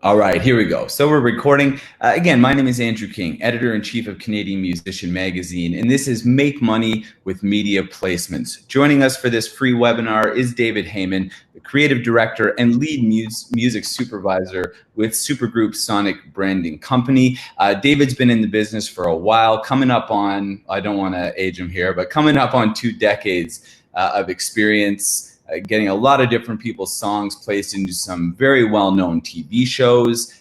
All right, here we go. So we're recording. Again, my name is Andrew King, editor-in-chief of Canadian Musician Magazine, and this is Make Money with Media Placements. Joining us for this free webinar is David Heyman, the creative director and lead music supervisor with Supergroup Sonic Branding Company. David's been in the business for a while, coming up on, I don't want to age him here, but coming up on 2 decades of experience. Getting a lot of different people's songs placed into some very well-known TV shows,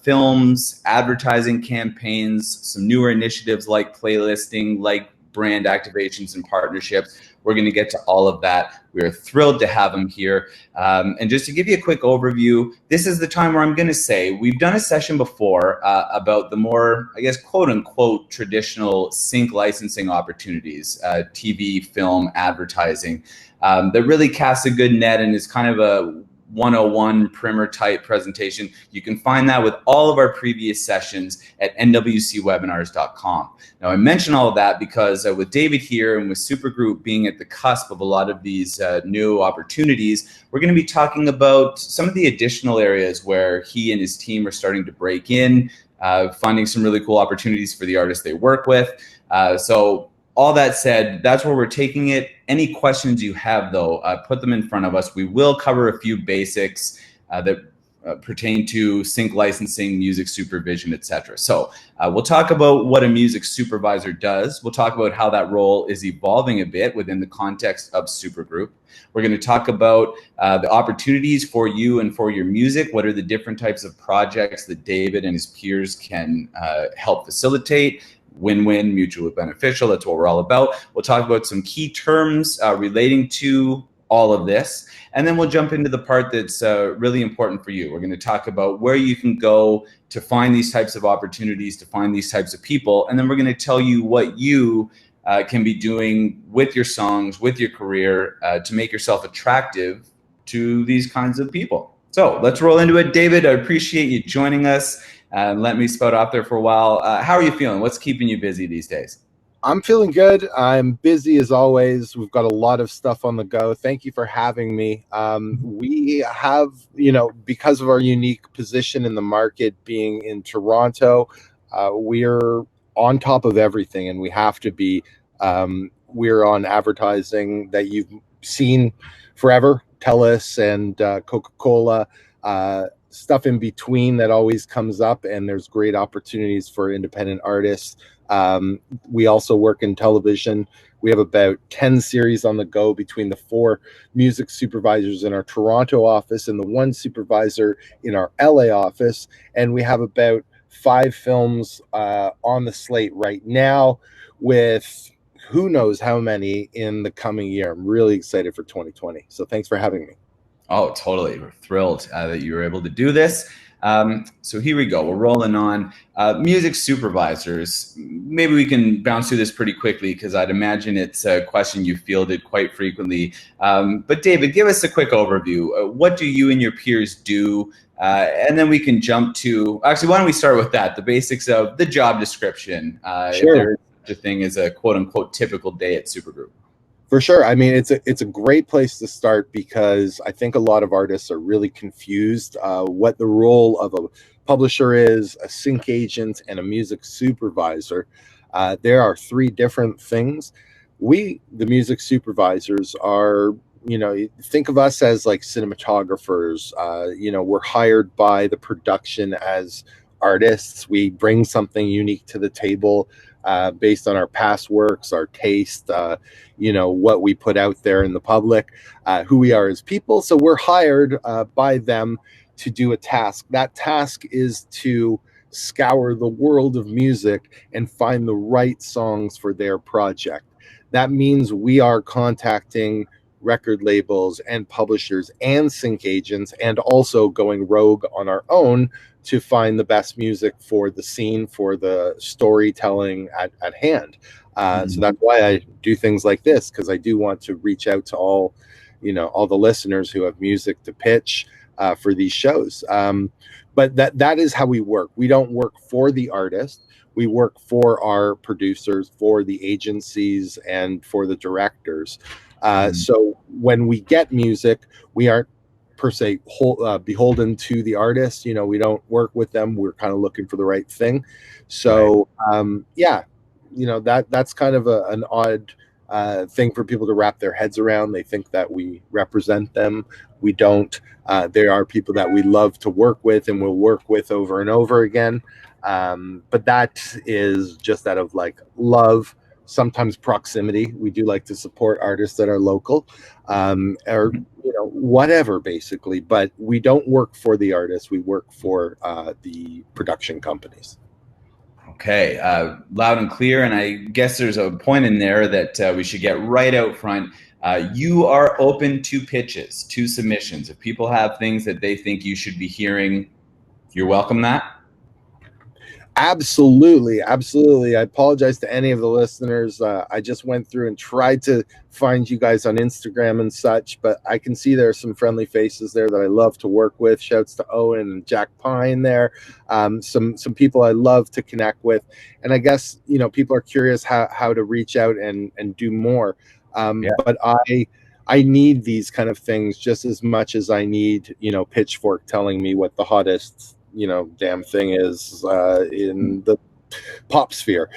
films, advertising campaigns, some newer initiatives like playlisting, like brand activations and partnerships. We're going to get to all of that. We're thrilled to have him here. And just to give you a quick overview, this is the time where I'm going to say we've done a session before about the more, I guess, quote unquote, traditional sync licensing opportunities, TV, film, advertising, that really casts a good net and is kind of a 101 primer type presentation. You can find that with all of our previous sessions at nwcwebinars.com. Now, I mention all of that because with David here and with Supergroup being at the cusp of a lot of these new opportunities, we're going to be talking about some of the additional areas where he and his team are starting to break in, finding some really cool opportunities for the artists they work with. So all that said, that's where we're taking it. Any questions you have, though, put them in front of us. We will cover a few basics that pertain to sync licensing, music supervision, etc. So we'll talk about what a music supervisor does. We'll talk about how that role is evolving a bit within the context of Supergroup. We're going to talk about the opportunities for you and for your music. What are the different types of projects that David and his peers can help facilitate? Win-win, mutually beneficial. That's what we're all about. We'll talk about some key terms relating to all of this. And then we'll jump into the part that's really important for you. We're going to talk about where you can go to find these types of opportunities, to find these types of people. And then we're going to tell you what you can be doing with your songs, with your career, to make yourself attractive to these kinds of people. So let's roll into it. David, I appreciate you joining us. Let me spout out there for a while. How are you feeling? What's keeping you busy these days? I'm feeling good. I'm busy as always. We've got a lot of stuff on the go. Thank you for having me. We have, because of our unique position in the market being in Toronto, we're on top of everything, and we have to be. We're on advertising that you've seen forever, TELUS and Coca-Cola, stuff in between that always comes up, and there's great opportunities for independent artists. We also work in television. We have about 10 series on the go between the 4 music supervisors in our Toronto office and the 1 supervisor in our LA office. And we have about 5 films on the slate right now, with who knows how many in the coming year. I'm really excited for 2020. So thanks for having me. Oh, totally. We're thrilled that you were able to do this. So here we go. We're rolling on music supervisors. Maybe we can bounce through this pretty quickly because I'd imagine it's a question you fielded quite frequently. But David, give us a quick overview. What do you and your peers do? And then we can jump to, actually, why don't we start with that, the basics of the job description. Sure. If there is such a thing as a quote unquote typical day at Supergroup. For sure. I mean, it's a great place to start because I think a lot of artists are really confused what the role of a publisher is, a sync agent, and a music supervisor. There are 3 different things. We, the music supervisors, are, think of us as like cinematographers. We're hired by the production as artists. We bring something unique to the table. Based on our past works, our taste, what we put out there in the public, who we are as people. So we're hired by them to do a task. That task is to scour the world of music and find the right songs for their project. That means we are contacting record labels and publishers and sync agents, and also going rogue on our own to find the best music for the scene, for the storytelling at hand. So that's why I do things like this, because I do want to reach out to all the listeners who have music to pitch for these shows. But that is how we work. We don't work for the artist. We work for our producers, for the agencies, and for the directors. So when we get music, we aren't per se beholden to the artist. You know, we don't work with them. We're kind of looking for the right thing. So yeah, you know, that's kind of an odd thing for people to wrap their heads around. They think that we represent them. We don't. There are people that we love to work with and will work with over and over again. But that is just out of like love, sometimes proximity. We do like to support artists that are local, or you know, whatever, basically. But we don't work for the artists. We work for the production companies. Okay, loud and clear. And I guess there's a point in there that we should get right out front. You are open to pitches, to submissions. If people have things that they think you should be hearing, you're welcome that. Absolutely, absolutely. I apologize to any of the listeners. I just went through and tried to find you guys on Instagram and such, but I can see there are some friendly faces there that I love to work with. Shouts to Owen and Jack Pine there. Some people I love to connect with, and I guess, you know, people are curious how to reach out and do more. But I need these kind of things just as much as I need, you know, Pitchfork telling me what the hottest, you know, damn thing is in the pop sphere.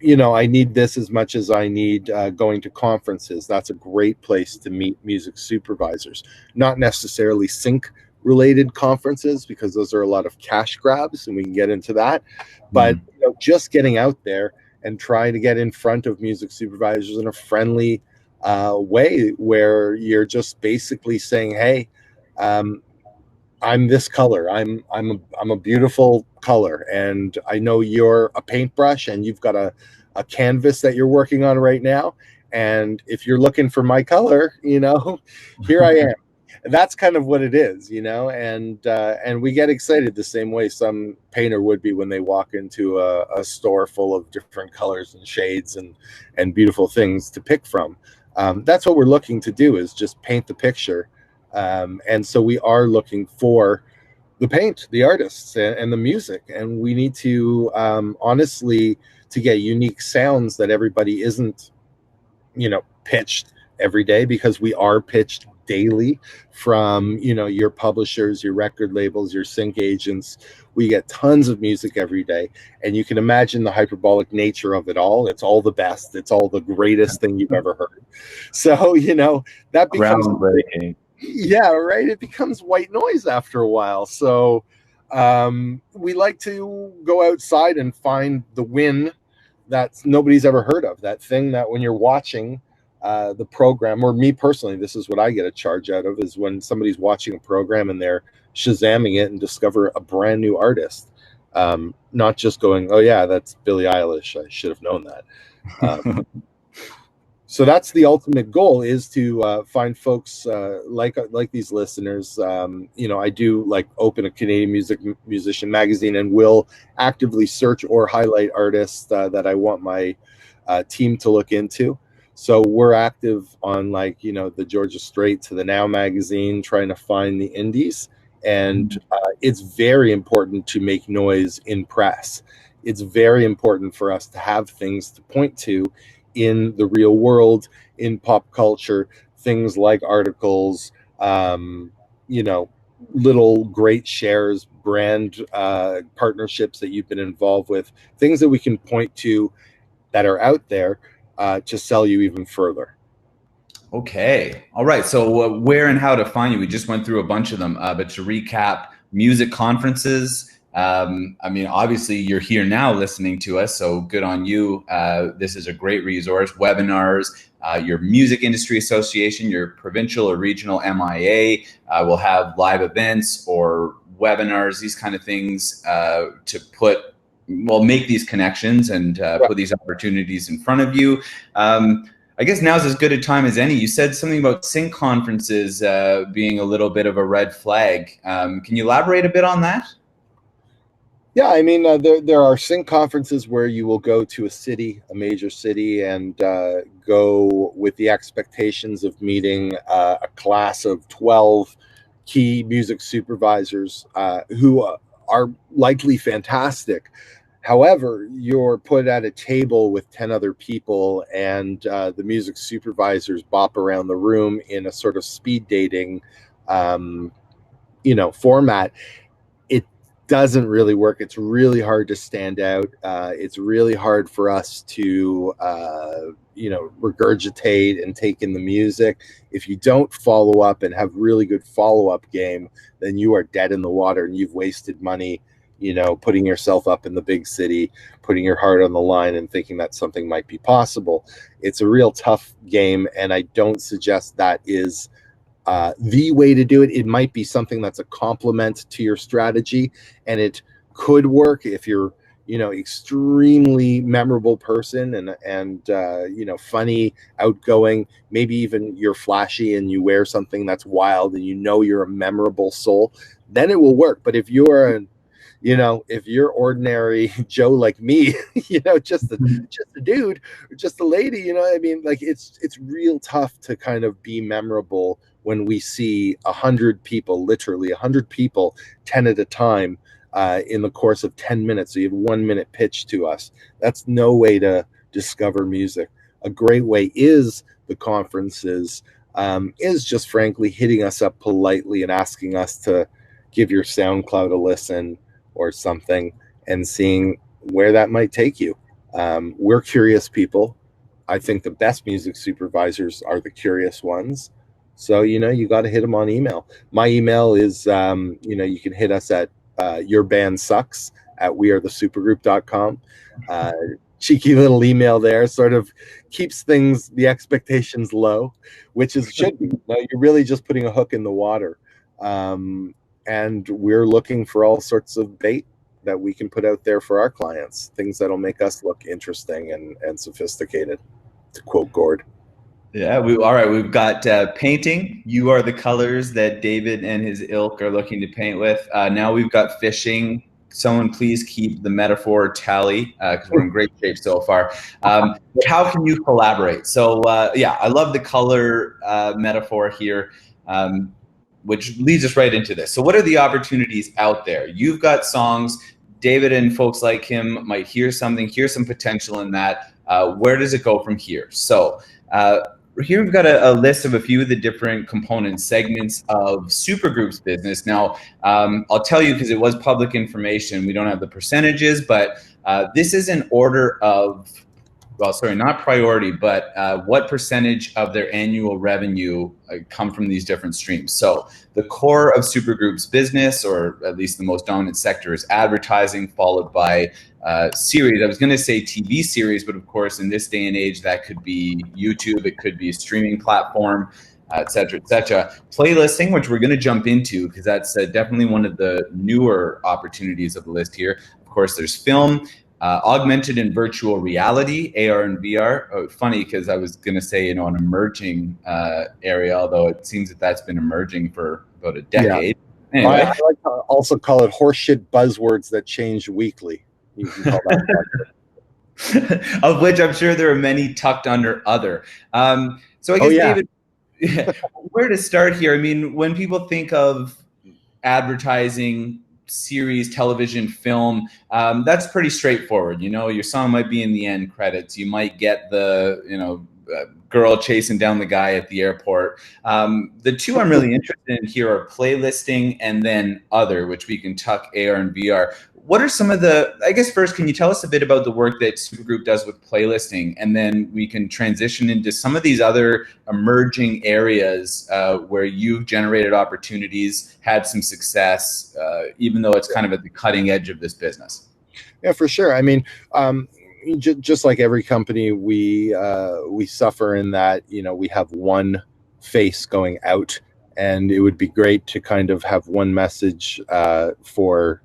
You know, I need this as much as I need going to conferences. That's a great place to meet music supervisors, not necessarily sync related conferences, because those are a lot of cash grabs and we can get into that. But you know, just getting out there and trying to get in front of music supervisors in a friendly way, where you're just basically saying, hey, I'm this color. I'm a beautiful color, and I know you're a paintbrush and you've got a canvas that you're working on right now. And if you're looking for my color, you know, here I am. That's kind of what it is, you know, and we get excited the same way some painter would be when they walk into a store full of different colors and shades and beautiful things to pick from. That's what we're looking to do, is just paint the picture. And so we are looking for the paint, the artists, and the music, and we need to honestly, to get unique sounds that everybody isn't, you know, pitched every day, because we are pitched daily from, you know, your publishers, your record labels, your sync agents. We get tons of music every day, and you can imagine the hyperbolic nature of it all. It's all the best. It's all the greatest thing you've ever heard. So, you know, that becomes groundbreaking. Yeah, right. It becomes white noise after a while. So we like to go outside and find the win that nobody's ever heard of. That thing that when you're watching the program, or me personally, this is what I get a charge out of, is when somebody's watching a program and they're Shazamming it and discover a brand new artist. Not just going, oh yeah, that's Billie Eilish, I should have known that. So that's the ultimate goal, is to find folks like these listeners. You know, I do like open a Canadian musician magazine, and will actively search or highlight artists that I want my team to look into. So we're active on, like, you know, the Georgia Strait to the Now magazine, trying to find the indies. And it's very important to make noise in press. It's very important for us to have things to point to in the real world, in pop culture, things like articles, you know, little great shares, brand partnerships that you've been involved with, things that we can point to that are out there to sell you even further. Okay. All right. So where and how to find you? We just went through a bunch of them, but to recap, music conferences. I mean, obviously you're here now listening to us, so good on you. This is a great resource. Webinars, your Music Industry Association, your provincial or regional MIA will have live events or webinars, these kind of things to make these connections and put these opportunities in front of you. I guess now's as good a time as any. You said something about sync conferences being a little bit of a red flag. Can you elaborate a bit on that? Yeah, I mean, there are sync conferences where you will go to a major city, and go with the expectations of meeting a class of 12 key music supervisors who are likely fantastic. However, you're put at a table with 10 other people, and the music supervisors bop around the room in a sort of speed dating format, it doesn't really work. It's really hard to stand out. It's really hard for us to regurgitate and take in the music. If you don't follow up and have really good follow-up game, then you are dead in the water and you've wasted money, putting yourself up in the big city, putting your heart on the line and thinking that something might be possible. It's a real tough game, and I don't suggest that is the way to do it. It might be something that's a complement to your strategy, and it could work if you're extremely memorable person and funny, outgoing. Maybe even you're flashy and you wear something that's wild and you're a memorable soul, then it will work. But if you're if you're ordinary Joe like me, just a dude, or just a lady, like it's real tough to kind of be memorable when we see 100 people, literally 100 people, 10 at a time, in the course of 10 minutes. So you have 1 minute pitch to us. That's no way to discover music. A great way is the conferences, is just frankly hitting us up politely and asking us to give your SoundCloud a listen or something and seeing where that might take you. We're curious people. I think the best music supervisors are the curious ones. So, you got to hit them on email. My email is, you can hit us at yourbandsucks@wearethesupergroup.com. Cheeky little email there, sort of keeps the expectations low, which should be. You're really just putting a hook in the water. And we're looking for all sorts of bait that we can put out there for our clients, things that'll make us look interesting and sophisticated, to quote Gord. Yeah, all right. We've got painting. You are the colors that David and his ilk are looking to paint with. Now we've got fishing. Someone please keep the metaphor tally, because we're in great shape so far. How can you collaborate? So I love the color metaphor here, which leads us right into this. So what are the opportunities out there? You've got songs. David and folks like him might hear some potential in that. Where does it go from here? So here we've got a list of a few of the different component segments of Supergroup's business. Now, I'll tell you, because it was public information, we don't have the percentages, but this is in order of, not priority, but what percentage of their annual revenue come from these different streams. So the core of Supergroup's business, or at least the most dominant sector, is advertising, followed by series. I was going to say TV series, but of course, in this day and age, that could be YouTube, it could be a streaming platform, et cetera, et cetera. Playlisting, which we're going to jump into, because that's definitely one of the newer opportunities of the list here. Of course, there's film, augmented and virtual reality, AR and VR. Oh, funny, because I was going to say, an emerging area, although it seems that that's been emerging for about a decade. Yeah. Anyway. I like to also call it horseshit buzzwords that change weekly. You can call that of which I'm sure there are many tucked under other. So I guess, David, where to start here? I mean, when people think of advertising, series, television, film, that's pretty straightforward. Your song might be in the end credits. You might get the, girl chasing down the guy at the airport. The two I'm really interested in here are playlisting and then other, which we can tuck AR and VR. What are some of the, I guess first, can you tell us a bit about the work that Supergroup does with playlisting? And then we can transition into some of these other emerging areas where you've generated opportunities, had some success, even though it's kind of at the cutting edge of this business. Yeah, for sure. I mean, just like every company, we suffer in that, we have one face going out, and it would be great to kind of have one message for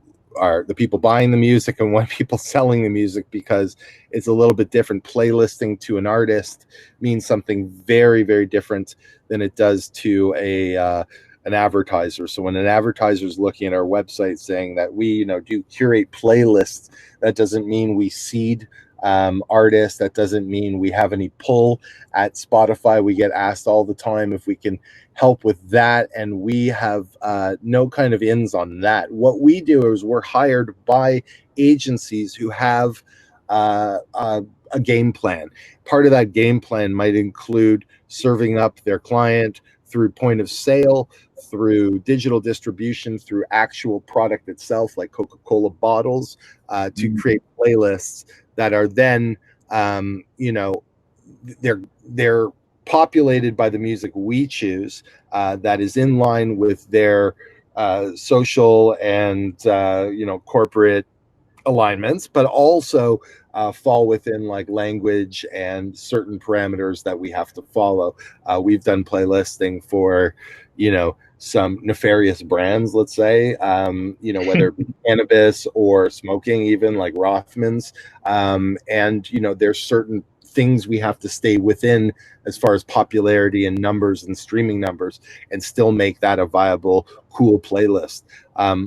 the people buying the music and one people selling the music, because it's a little bit different. Playlisting to an artist means something very, very different than it does to an advertiser. So when an advertiser is looking at our website saying that we do curate playlists, that doesn't mean we seed artists. That doesn't mean we have any pull at Spotify. We get asked all the time if we can help with that, and we have no kind of ins on that. What we do is we're hired by agencies who have a a game plan. Part of that game plan might include serving up their client through point of sale, through digital distribution, through actual product itself, like Coca-Cola bottles, to create playlists that are then, they're populated by the music we choose, that is in line with their social and corporate alignments, but also fall within like language and certain parameters that we have to follow. We've done playlisting for, some nefarious brands, let's say, whether it be cannabis or smoking, even like Rothmans. And, there's certain things we have to stay within as far as popularity and numbers and streaming numbers, and still make that a viable, cool playlist.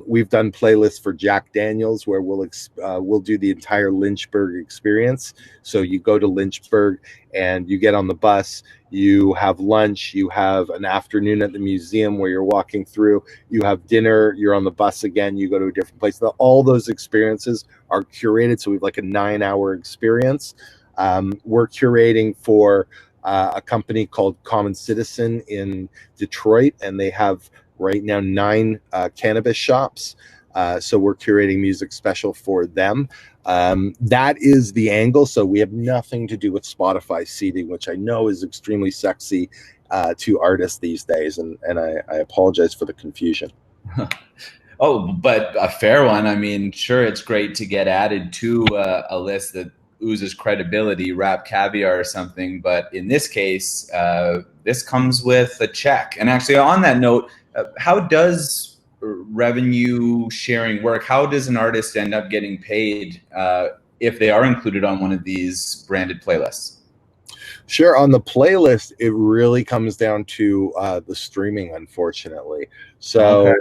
We've done playlists for Jack Daniels where we'll do the entire Lynchburg experience. So you go to Lynchburg and you get on the bus, you have lunch, you have an afternoon at the museum where you're walking through, you have dinner, you're on the bus again, you go to a different place. All those experiences are curated. So we have like a 9-hour experience. We're curating for a company called Common Citizen in Detroit, and they have right now 9 cannabis shops. So we're curating music special for them. That is the angle. So we have nothing to do with Spotify seeding, which I know is extremely sexy to artists these days. And I apologize for the confusion. Oh, but a fair one. I mean, sure, it's great to get added to a list that oozes credibility, Rap Caviar or something. But in this case, this comes with a check. And actually, on that note, how does revenue sharing work? How does an artist end up getting paid if they are included on one of these branded playlists? Sure. On the playlist, it really comes down to the streaming, unfortunately. So, okay,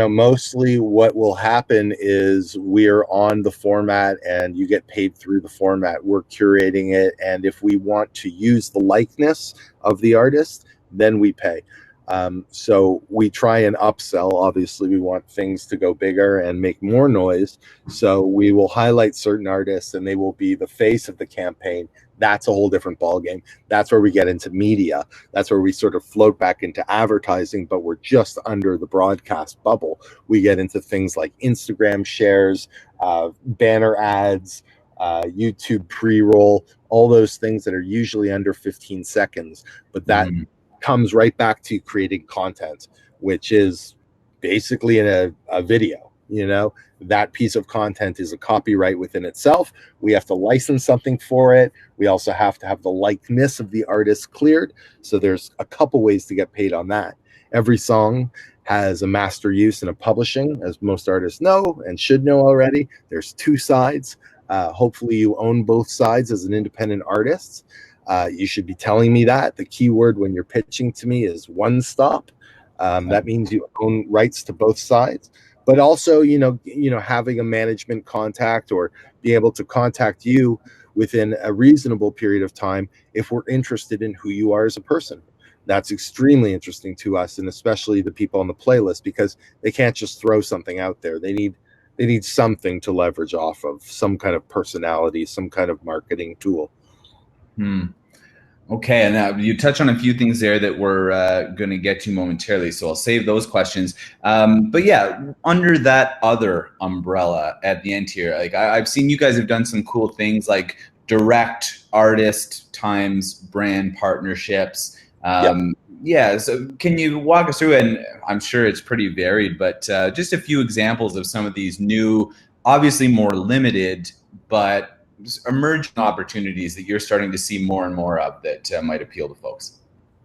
mostly what will happen is we're on the format and you get paid through the format. We're curating it. And if we want to use the likeness of the artist, then we pay. So we try and upsell. Obviously, we want things to go bigger and make more noise. So we will highlight certain artists and they will be the face of the campaign. That's a whole different ballgame. That's where we get into media. That's where we sort of float back into advertising, but we're just under the broadcast bubble. We get into things like Instagram shares, banner ads, YouTube pre-roll, all those things that are usually under 15 seconds. But that comes right back to creating content, which is basically in a video. That piece of content is a copyright within itself. We have to license something for it. We also have to have the likeness of the artist cleared. So there's a couple ways to get paid on that. Every song has a master use and a publishing, as most artists know and should know already. There's 2 sides. Hopefully you own both sides as an independent artist. You should be telling me that. The keyword when you're pitching to me is one stop. That means you own rights to both sides. But also, having a management contact or be able to contact you within a reasonable period of time if we're interested in who you are as a person. That's extremely interesting to us, and especially the people on the playlist, because they can't just throw something out there. They need something to leverage off of, some kind of personality, some kind of marketing tool. Okay, and you touch on a few things there that we're going to get to momentarily, so I'll save those questions. But yeah, under that other umbrella at the end here, like I've seen you guys have done some cool things like direct artist times brand partnerships. Yeah, so can you walk us through, and I'm sure it's pretty varied, but just a few examples of some of these new, obviously more limited, but emerging opportunities that you're starting to see more and more of that might appeal to folks?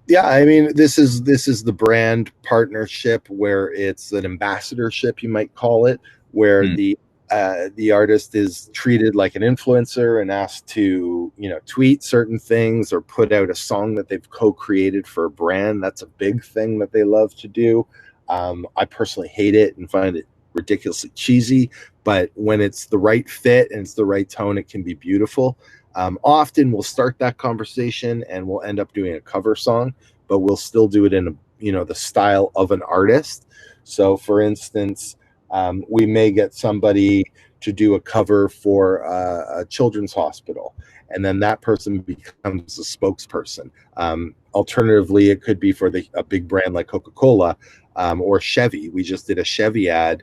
Yeah, I mean, this is the brand partnership where it's an ambassadorship, you might call it, where the artist is treated like an influencer and asked to, tweet certain things or put out a song that they've co-created for a brand. That's a big thing that they love to do. I personally hate it and find it ridiculously cheesy, but when it's the right fit and it's the right tone, it can be beautiful. Often we'll start that conversation and we'll end up doing a cover song, but we'll still do it in the style of an artist. So for instance, we may get somebody to do a cover for a children's hospital, and then that person becomes a spokesperson. Alternatively, it could be for a big brand like Coca-Cola, or Chevy. We just did a Chevy ad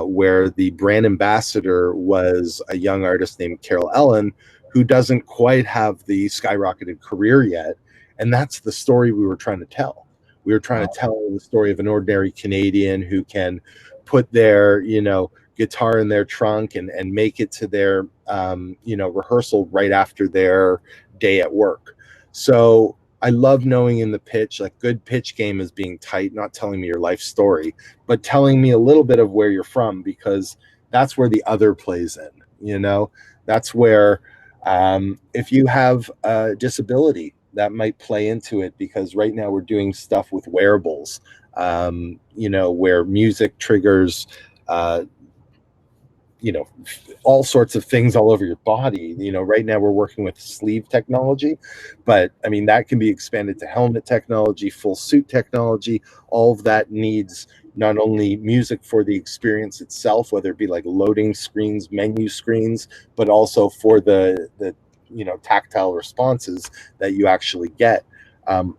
where the brand ambassador was a young artist named Carol Ellen, who doesn't quite have the skyrocketed career yet. And that's the story we were trying to tell. We were trying to tell the story of an ordinary Canadian who can put their, guitar in their trunk and make it to their, rehearsal right after their day at work. So I love knowing in the pitch, like, good pitch game is being tight, not telling me your life story, but telling me a little bit of where you're from, because that's where the other plays in. That's where, if you have a disability, that might play into it, because right now we're doing stuff with wearables, where music triggers, all sorts of things all over your body. Right now we're working with sleeve technology, but I mean, that can be expanded to helmet technology, full suit technology. All of that needs not only music for the experience itself, whether it be like loading screens, menu screens, but also for the tactile responses that you actually get.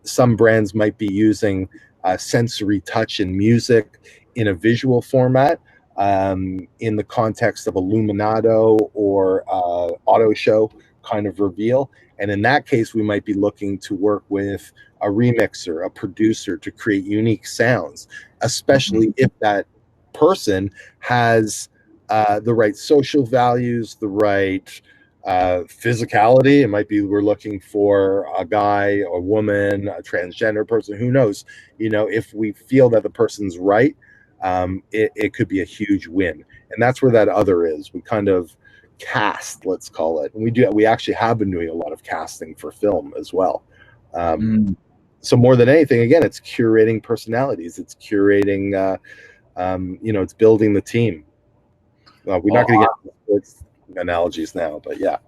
Some brands might be using sensory touch and music in a visual format, in the context of Illuminato or auto show kind of reveal. And in that case, we might be looking to work with a remixer, a producer, to create unique sounds, especially if that person has the right social values, the right physicality. It might be we're looking for a guy, a woman, a transgender person, who knows. If we feel that the person's right, it could be a huge win. And that's where that other is. We kind of cast, let's call it. And we actually have been doing a lot of casting for film as well. So more than anything, again, it's curating personalities. It's curating, it's building the team. We're not going to get into sports analogies now, but yeah.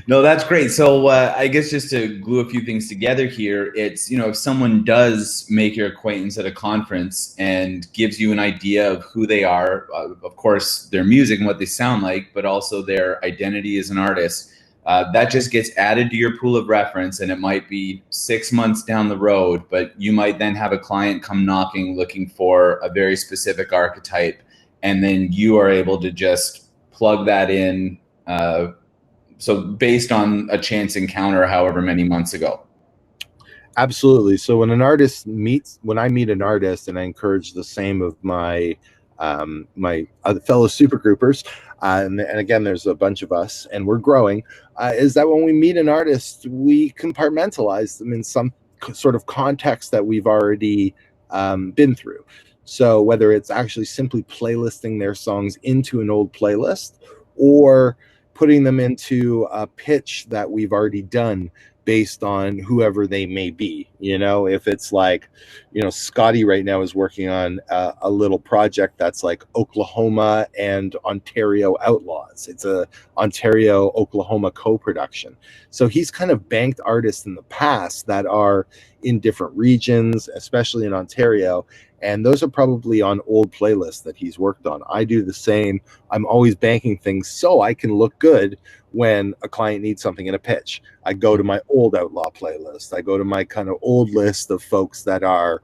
No, that's great. So I guess just to glue a few things together here, it's, if someone does make your acquaintance at a conference and gives you an idea of who they are, of course, their music and what they sound like, but also their identity as an artist, that just gets added to your pool of reference. And it might be 6 months down the road, but you might then have a client come knocking looking for a very specific archetype. And then you are able to just plug that in. So based on a chance encounter, however many months ago. Absolutely. So when I meet an artist, and I encourage the same of my my other fellow super groupers, and again, there's a bunch of us and we're growing, is that when we meet an artist, we compartmentalize them in some sort of context that we've already been through. So whether it's actually simply playlisting their songs into an old playlist, or putting them into a pitch that we've already done based on whoever they may be. If it's like, Scotty right now is working on a little project that's like Oklahoma and Ontario Outlaws. It's a Ontario Oklahoma co-production. So he's kind of banked artists in the past that are in different regions, especially in Ontario. And those are probably on old playlists that he's worked on. I do the same. I'm always banking things so I can look good when a client needs something in a pitch. I go to my old Outlaw playlist. I go to my kind of old list of folks that are,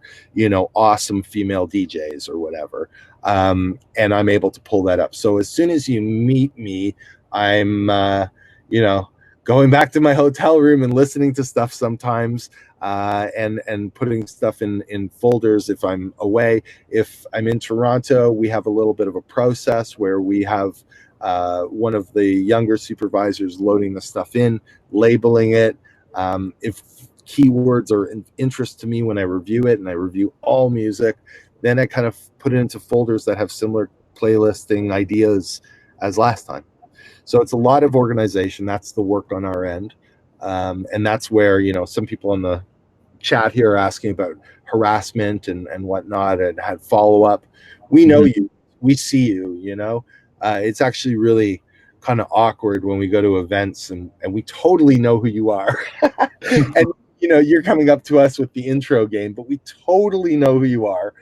awesome female DJs or whatever. And I'm able to pull that up. So as soon as you meet me, I'm, going back to my hotel room and listening to stuff sometimes, and putting stuff in folders if I'm away. If I'm in Toronto, we have a little bit of a process where we have one of the younger supervisors loading the stuff in, labeling it. If keywords are of interest to me when I review it, and I review all music, then I kind of put it into folders that have similar playlisting ideas as last time. So it's a lot of organization. That's the work on our end. And that's where, some people on the chat here are asking about harassment and whatnot, and had follow-up. We know you, we see you, it's actually really kind of awkward when we go to events and we totally know who you are. And, you're coming up to us with the intro game, but we totally know who you are.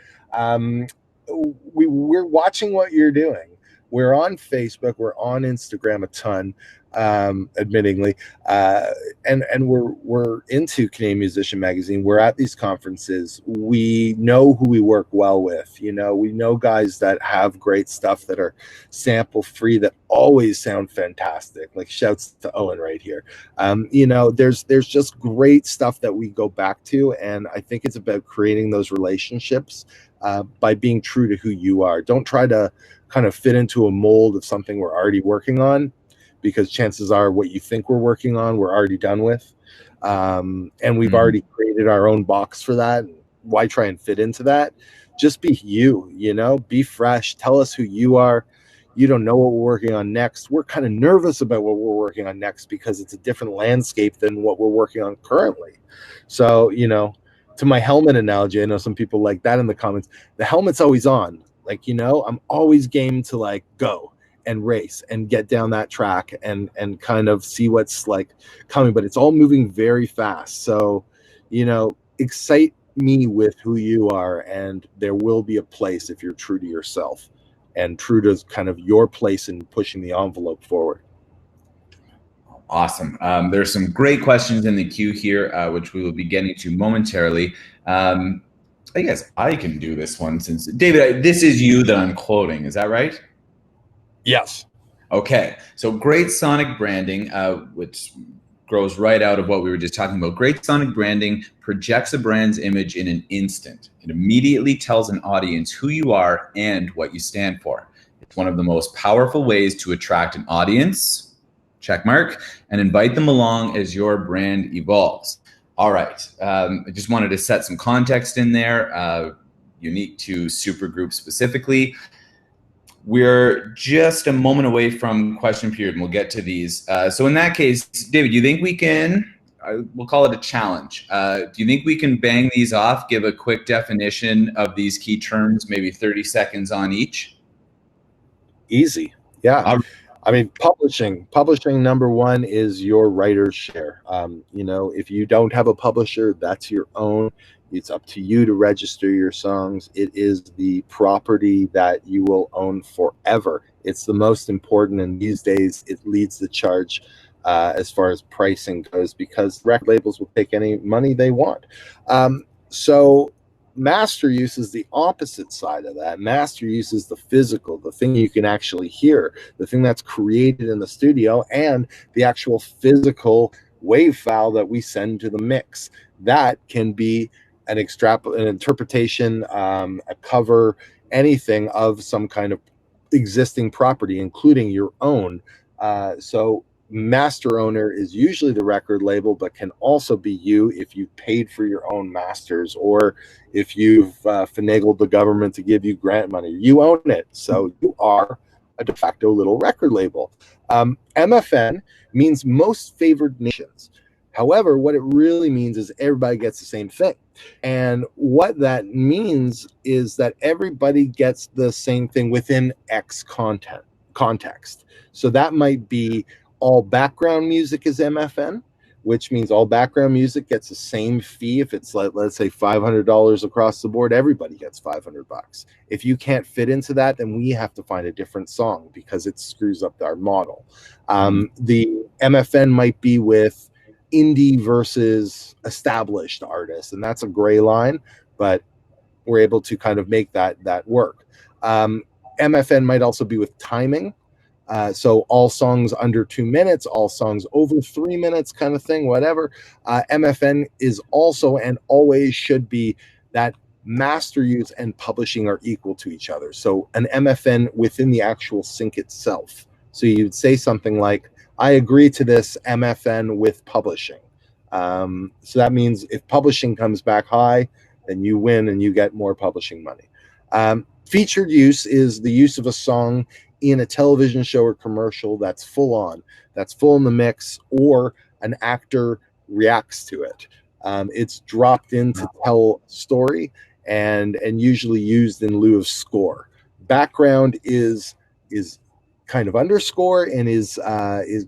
We're watching what you're doing. we're on Facebook, we're on Instagram a ton, admittingly, and we're into Canadian Musician Magazine. We're at these conferences. We know who we work well with. You know, we know guys that have great stuff that are sample free that always sound fantastic. Like shouts to Owen right here. You know, there's just great stuff that we go back to, and I think it's about creating those relationships by being true to who you are. Don't try to kind of fit into a mold of something we're already working on, because chances are what you think we're working on, we're already done with. And we've already created our own box for that. Why try and fit into that? Just be you, you know, be fresh. Tell us who you are. You don't know what we're working on next. We're kind of nervous about what we're working on next because it's a different landscape than what we're working on currently. So, you know, to my helmet analogy, I know some people like that in the comments. The helmet's always on. Like, you know, I'm always game to like go and race and get down that track and kind of see what's like coming, but it's all moving very fast. So, you know, excite me with who you are, and there will be a place if you're true to yourself and true to kind of your place in pushing the envelope forward. Awesome. There's some great questions in the queue here, which we will be getting to momentarily. I guess I can do this one since, David, this is you that I'm quoting. Is that right? Yes. Okay. So great sonic branding, which grows right out of what we were just talking about. Great sonic branding projects a brand's image in an instant. It immediately tells an audience who you are and what you stand for. It's one of the most powerful ways to attract an audience, check mark, and invite them along as your brand evolves. All right. I just wanted to set some context in there, unique to Supergroup specifically. We're just a moment away from question period, and we'll get to these. So in that case, David, do you think we can, we'll call it a challenge. Do you think we can bang these off, give a quick definition of these key terms, maybe 30 seconds on each? Easy. Yeah. I mean, publishing number one is your writer's share. You know, if you don't have a publisher, that's your own. It's up to you to register your songs. It is the property that you will own forever. It's the most important, and these days it leads the charge as far as pricing goes, because record labels will take any money they want. So master use is the opposite side of that. Master use is the physical, the thing you can actually hear, the thing that's created in the studio, and the actual physical wave file that we send to the mix. That can be an interpretation, a cover, anything of some kind of existing property, including your own. So master owner is usually the record label, but can also be you if you paid for your own masters, or if you've finagled the government to give you grant money. You own it, so you are a de facto little record label. MFN means most favored nations. However, what it really means is everybody gets the same thing. And what that means is that everybody gets the same thing within X context. So that might be all background music is MFN, which means all background music gets the same fee. If it's like, let's say $500 across the board, everybody gets $500. If you can't fit into that, then we have to find a different song because it screws up our model. The MFN might be with indie versus established artists, and that's a gray line, but we're able to kind of make that work. MFN might also be with timing. So all songs under 2 minutes, all songs over 3 minutes kind of thing, whatever. MFN is also and always should be that master use and publishing are equal to each other. So an MFN within the actual sync itself. So you'd say something like, I agree to this MFN with publishing. So that means if publishing comes back high, then you win and you get more publishing money. Featured use is the use of a song in a television show or commercial that's full on, that's full in the mix, or an actor reacts to it. It's dropped in to tell a story and usually used in lieu of score. Background is kind of underscore and is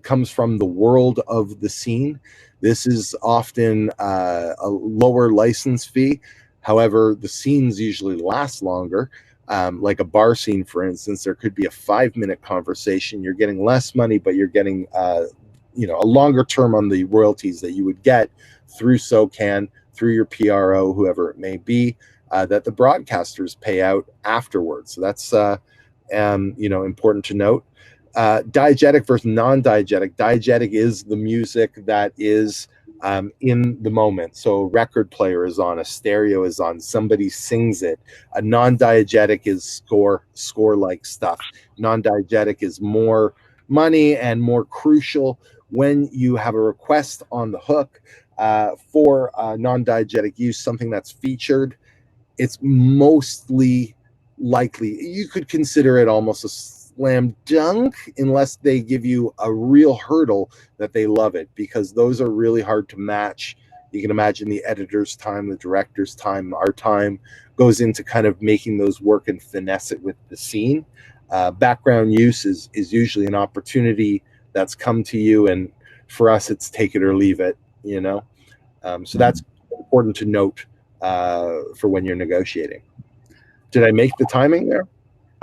comes from the world of the scene. This is often a lower license fee. However, the scenes usually last longer. like a bar scene, for instance, there could be a 5-minute conversation. You're getting less money, but you're getting a longer term on the royalties that you would get through SOCAN, through your PRO, whoever it may be, that the broadcasters pay out afterwards. So that's important to note. Diegetic versus non-diegetic. Diegetic is the music that is in the moment. So a record player is on, a stereo is on, somebody sings it. A non-diegetic is score-like stuff. Non-diegetic is more money and more crucial when you have a request on the hook for non-diegetic use, something that's featured. It's mostly likely, you could consider it almost a slam dunk unless they give you a real hurdle that they love it, because those are really hard to match. You can imagine the editor's time, the director's time, our time goes into kind of making those work and finesse it with the scene. Background use is usually an opportunity that's come to you, and for us it's take it or leave it, so that's important to note for when you're negotiating. Did I make the timing there?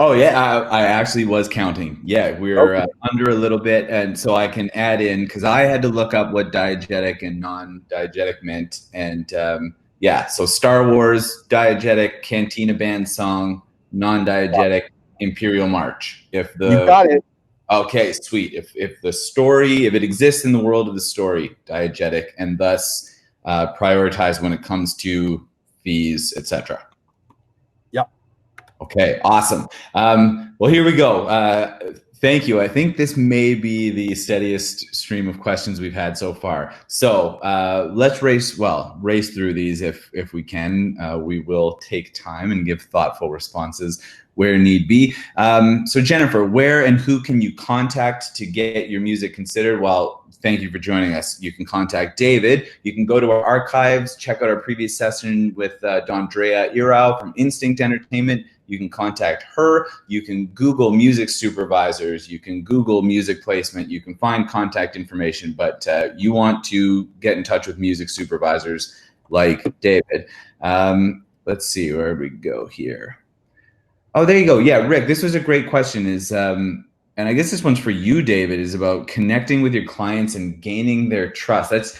Oh yeah, I actually was counting. Yeah, we're under a little bit, and so I can add in, because I had to look up what diegetic and non-diegetic meant, and so Star Wars diegetic Cantina Band song, non-diegetic Imperial March. You got it. Okay, sweet. If the story, if it exists in the world of the story, diegetic, and thus prioritized when it comes to fees, etc. Yep. Okay, awesome. Well, here we go. Thank you. I think this may be the steadiest stream of questions we've had so far. So let's race through these if we can. We will take time and give thoughtful responses where need be. So Jennifer, where and who can you contact to get your music considered? Well, thank you for joining us. You can contact David. You can go to our archives, check out our previous session with Dondrea Irau from Instinct Entertainment. You can contact her. You can Google music supervisors. You can Google music placement. You can find contact information, but you want to get in touch with music supervisors like David. Let's see where we go here. Oh, there you go. Yeah, Rick, this was a great question. And I guess this one's for you, David, is about connecting with your clients and gaining their trust. That's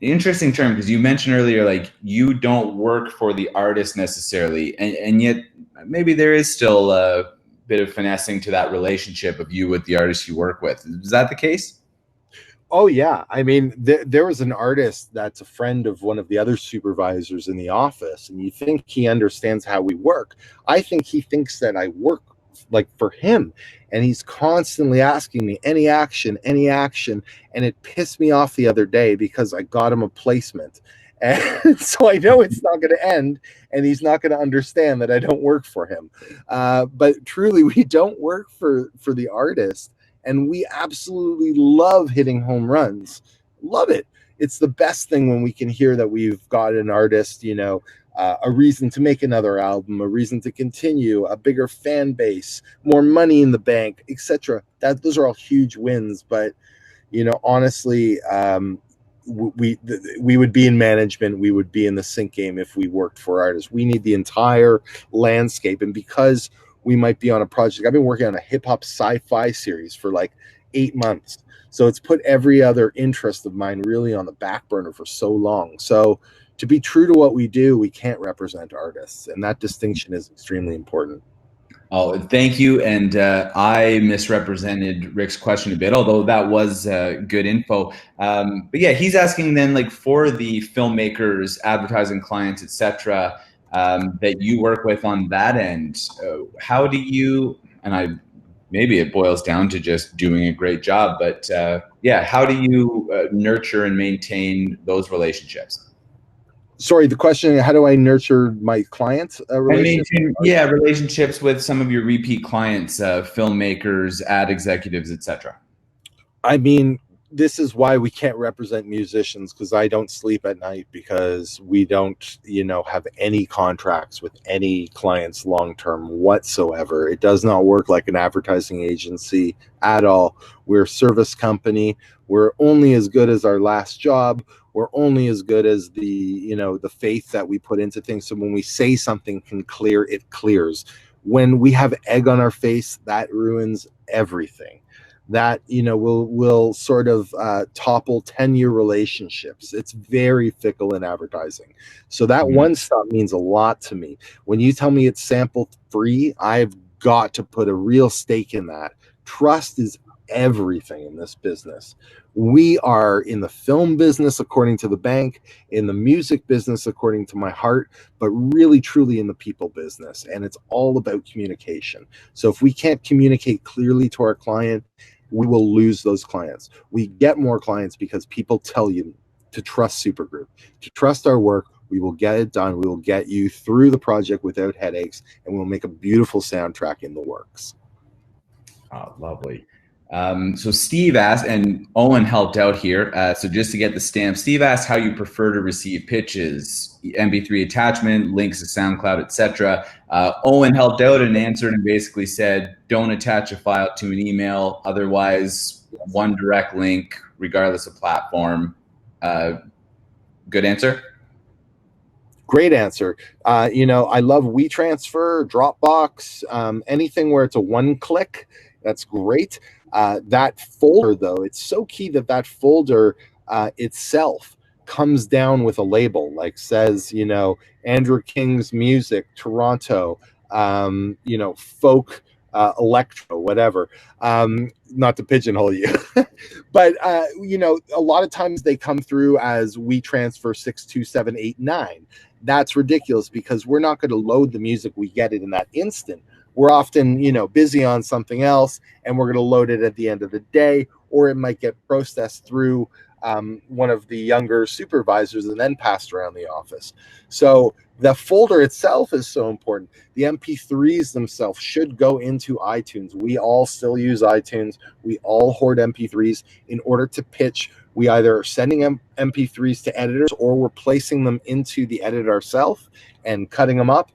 an interesting term, because you mentioned earlier, like, you don't work for the artist necessarily, and yet maybe there is still a bit of finessing to that relationship of you with the artist you work with. Is that the case? Oh yeah, I mean, there was an artist that's a friend of one of the other supervisors in the office, and you think he understands how we work. I think he thinks that I work like for him, and he's constantly asking me any action, and it pissed me off the other day because I got him a placement, and so I know it's not going to end, and he's not going to understand that I don't work for him. But truly, we don't work for the artist. And we absolutely love hitting home runs. Love it. It's the best thing when we can hear that we've got an artist, a reason to make another album, a reason to continue, a bigger fan base, more money in the bank, etc. Those are all huge wins. But, honestly, we would be in management. We would be in the sync game if we worked for artists. We need the entire landscape. And because we might be on a project. I've been working on a hip-hop sci-fi series for like 8 months. So it's put every other interest of mine really on the back burner for so long. So to be true to what we do, we can't represent artists. And that distinction is extremely important. Oh, thank you. And I misrepresented Rick's question a bit, although that was good info. But yeah, he's asking then, like, for the filmmakers, advertising clients, etc., that you work with on that end, how do you, and maybe it boils down to just doing a great job, but how do you nurture and maintain those relationships? Sorry, the question, how do I nurture my clients' relationships? Relationships with some of your repeat clients, filmmakers, ad executives, etc. I mean, this is why we can't represent musicians, because I don't sleep at night, because we don't, have any contracts with any clients long-term whatsoever. It does not work like an advertising agency at all. We're a service company. We're only as good as our last job. We're only as good as the faith that we put into things. So when we say something can clear, it clears. When we have egg on our face, that ruins everything. That, you know, will sort of topple 10-year relationships. It's very fickle in advertising. So that one stop means a lot to me. When you tell me it's sample free, I've got to put a real stake in that. Trust is everything in this business. We are in the film business, according to the bank, in the music business, according to my heart, but really truly in the people business. And it's all about communication. So if we can't communicate clearly to our client, we will lose those clients. We get more clients because people tell you to trust Supergroup, to trust our work. We will get it done. We will get you through the project without headaches, and we'll make a beautiful soundtrack in the works. Oh, lovely. So Steve asked, and Owen helped out here. So just to get the stamp, Steve asked how you prefer to receive pitches, MP3 attachment, links to SoundCloud, etc. Owen helped out and answered and basically said, don't attach a file to an email. Otherwise, one direct link, regardless of platform. Good answer? Great answer. You know, I love WeTransfer, Dropbox, anything where it's a one click. That's great. That folder, though, it's so key that that folder itself comes down with a label, like says, you know, Andrew King's music, Toronto, you know, folk, electro, whatever. Not to pigeonhole you, but you know, a lot of times they come through as WeTransfer 62789. That's ridiculous because we're not going to load the music. We get it in that instant. We're often, you know, busy on something else, and we're going to load it at the end of the day, or it might get processed through one of the younger supervisors and then passed around the office. So the folder itself is so important. The MP3s themselves should go into iTunes. We all still use iTunes. We all hoard MP3s. In order to pitch, we either are sending MP3s to editors or we're placing them into the edit ourselves and cutting them up.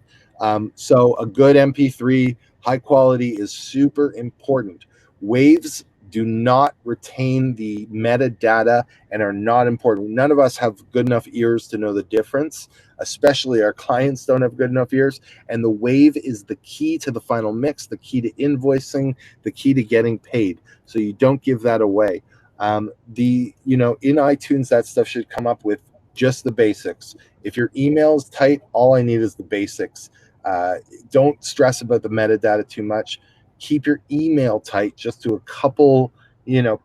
So a good MP3, high quality, is super important. Waves do not retain the metadata and are not important. None of us have good enough ears to know the difference, especially our clients don't have good enough ears. And the wave is the key to the final mix, the key to invoicing, the key to getting paid. So you don't give that away. You know, in iTunes, that stuff should come up with just the basics. If your email is tight, all I need is the basics. Don't stress about the metadata too much. Keep your email tight, just to a couple, you know,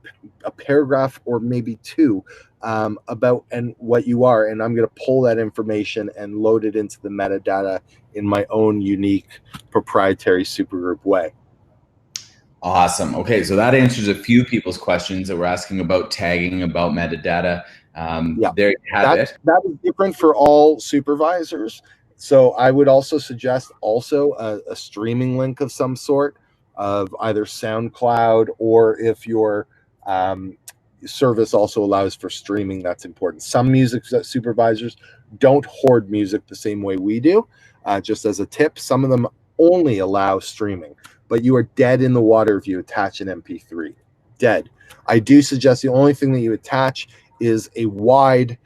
a paragraph or maybe two about and what you are. And I'm going to pull that information and load it into the metadata in my own unique proprietary Supergroup way. Awesome. Okay, so that answers a few people's questions that were asking about tagging, about metadata. Yeah, there you have it. That is different for all supervisors. So I would also suggest a streaming link of some sort of either SoundCloud, or if your service also allows for streaming, that's important. Some music supervisors don't hoard music the same way we do. Just as a tip, some of them only allow streaming, but you are dead in the water if you attach an MP3. Dead. I do suggest the only thing that you attach is a wide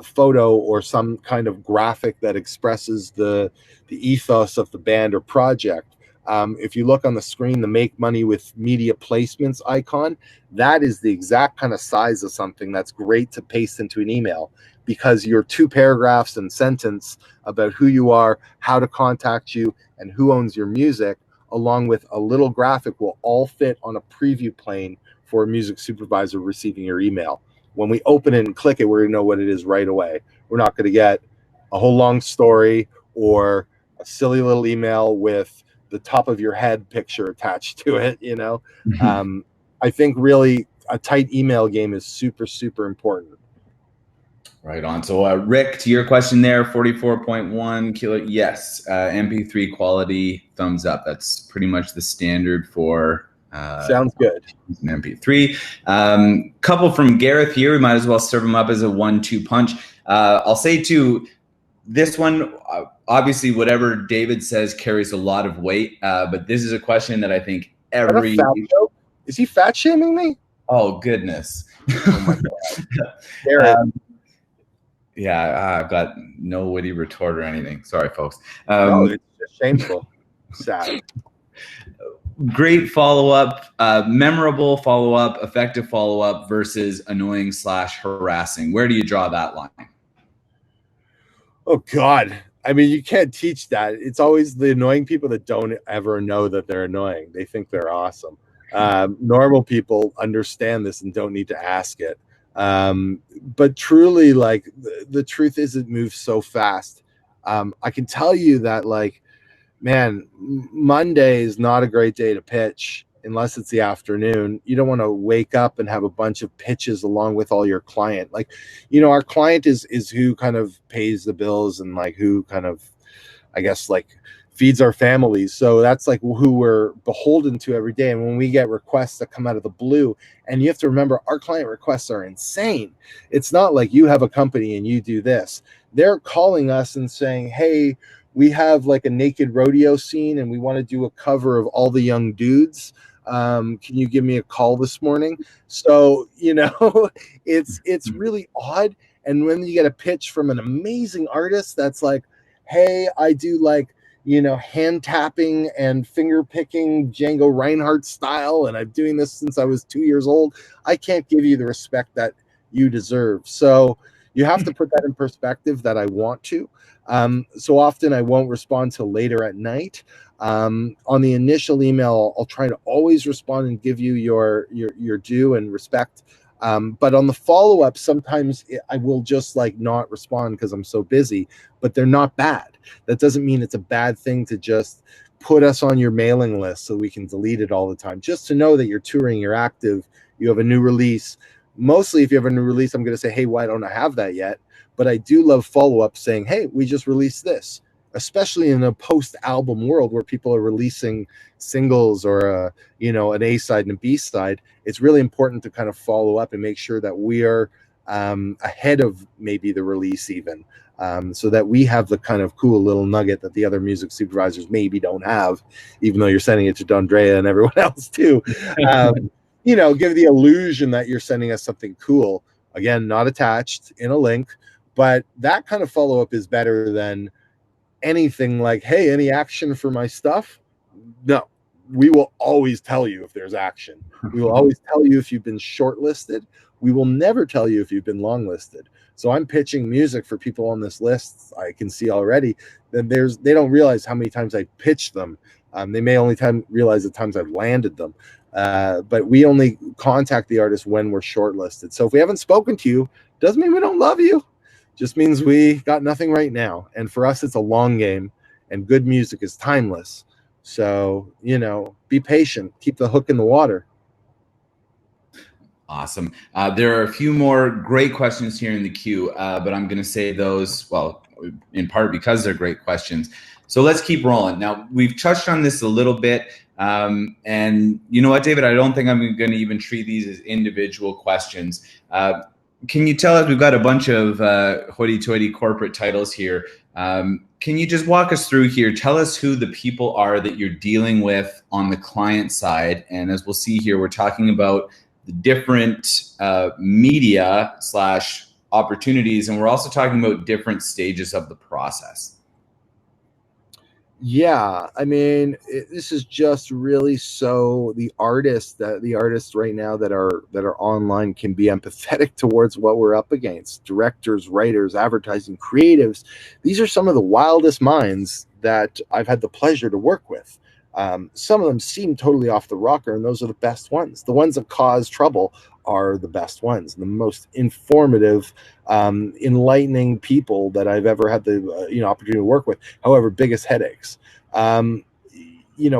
photo or some kind of graphic that expresses the ethos of the band or project. If you look on the screen, the Make Money with Media Placements icon, that is the exact kind of size of something that's great to paste into an email, because your 2 paragraphs and sentence about who you are, how to contact you, and who owns your music, along with a little graphic, will all fit on a preview plane for a music supervisor receiving your email. When we open it and click it, we're going to know what it is right away. We're not going to get a whole long story or a silly little email with the top of your head picture attached to it. You know, I think really a tight email game is super, super important. Right on. So Rick, to your question there, 44.1 kilo. Yes, MP3 quality, thumbs up. That's pretty much the standard for sounds good. An MP3. Couple from Gareth here. We might as well serve them up as a 1-2 punch. I'll say too, this one, obviously whatever David says carries a lot of weight, but this is a question that I think every... Is he fat shaming me? Oh, goodness. Oh my God. Yeah, I've got no witty retort or anything. Sorry, folks. No, it's just shameful. Sad. Great follow-up, memorable follow-up, effective follow-up versus annoying / harassing. Where do you draw that line? Oh God. I mean, you can't teach that. It's always the annoying people that don't ever know that they're annoying. They think they're awesome. Normal people understand this and don't need to ask it. But truly, like the truth is, it moves so fast. I can tell you that, like, man, Monday is not a great day to pitch unless it's the afternoon. You don't want to wake up and have a bunch of pitches along with all your client. Like, our client is who kind of pays the bills and like who kind of, I guess, like feeds our families. So that's like who we're beholden to every day. And when we get requests that come out of the blue, and you have to remember, our client requests are insane. It's not like you have a company and you do this. They're calling us and saying, hey, we have like a naked rodeo scene and we want to do a cover of All the Young Dudes. Can you give me a call this morning? So, it's really odd. And when you get a pitch from an amazing artist that's like, hey, I do like, hand tapping and finger picking Django Reinhardt style, and I'm doing this since I was 2 years old, I can't give you the respect that you deserve. So you have to put that in perspective that I want to. So often I won't respond till later at night. On the initial email, I'll try to always respond and give you your due and respect. But on the follow-up, sometimes I will just like not respond because I'm so busy, but they're not bad. That doesn't mean it's a bad thing to just put us on your mailing list so we can delete it all the time. Just to know that you're touring, you're active, you have a new release. Mostly if you have a new release, I'm going to say, hey, why don't I have that yet? But I do love follow-up saying, hey, we just released this, especially in a post-album world where people are releasing singles or, an A-side and a B-side. It's really important to kind of follow up and make sure that we are ahead of maybe the release even, so that we have the kind of cool little nugget that the other music supervisors maybe don't have, even though you're sending it to Dondrea and everyone else too. Give the illusion that you're sending us something cool. Again, not attached in a link. But that kind of follow-up is better than anything like, hey, any action for my stuff? No, we will always tell you if there's action. We will always tell you if you've been shortlisted. We will never tell you if you've been longlisted. So I'm pitching music for people on this list. I can see already that they don't realize how many times I pitched them. They may only realize the times I've landed them. But we only contact the artist when we're shortlisted. So if we haven't spoken to you, doesn't mean we don't love you. Just means we got nothing right now. And for us, it's a long game, and good music is timeless. So, be patient, keep the hook in the water. Awesome. There are a few more great questions here in the queue, but I'm going to say those, well, in part because they're great questions. So let's keep rolling. Now, we've touched on this a little bit. And you know what, David? I don't think I'm going to even treat these as individual questions. Can you tell us, we've got a bunch of hoity-toity corporate titles here. Can you just walk us through here? Tell us who the people are that you're dealing with on the client side. And as we'll see here, we're talking about the different media / opportunities. And we're also talking about different stages of the process. Yeah, I mean, this is just really so the artists right now that are online can be empathetic towards what we're up against. Directors, writers, advertising, creatives. These are some of the wildest minds that I've had the pleasure to work with. Some of them seem totally off the rocker, and those are the best ones. The ones that cause trouble are the best ones, the most informative, enlightening people that I've ever had the opportunity to work with. However, biggest headaches.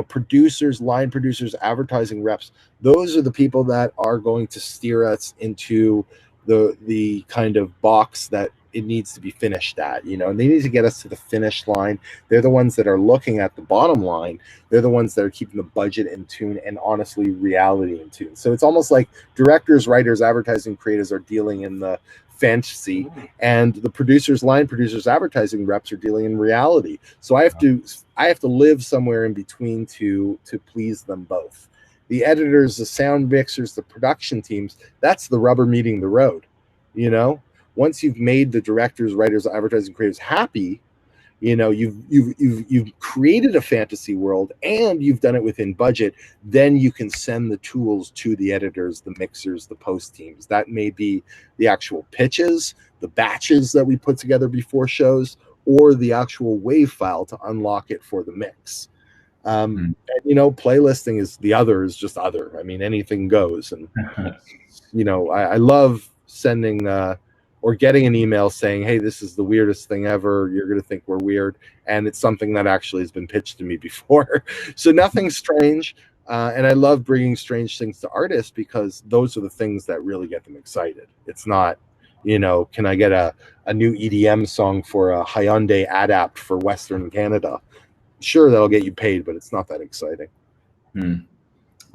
Producers, line producers, advertising reps. Those are the people that are going to steer us into the kind of box that it needs to be finished at, and they need to get us to the finish line. They're the ones that are looking at the bottom line. They're the ones that are keeping the budget in tune and honestly reality in tune. So it's almost like directors, writers, advertising creators are dealing in the fantasy, and the producers, line producers, advertising reps are dealing in reality. So I have to live somewhere in between to please them both. The editors, the sound mixers, the production teams, that's the rubber meeting the road. Once you've made the directors, writers, advertising creators happy, You've created a fantasy world and you've done it within budget. Then you can send the tools to the editors, the mixers, the post teams. That may be the actual pitches, the batches that we put together before shows, or the actual wave file to unlock it for the mix. And, playlisting is just other. I mean, anything goes. And I love sending or getting an email saying, hey, this is the weirdest thing ever. You're going to think we're weird. And it's something that actually has been pitched to me before. So nothing strange. And I love bringing strange things to artists because those are the things that really get them excited. It's not, can I get a new EDM song for a Hyundai Adapt for Western Canada? Sure, that'll get you paid, but it's not that exciting.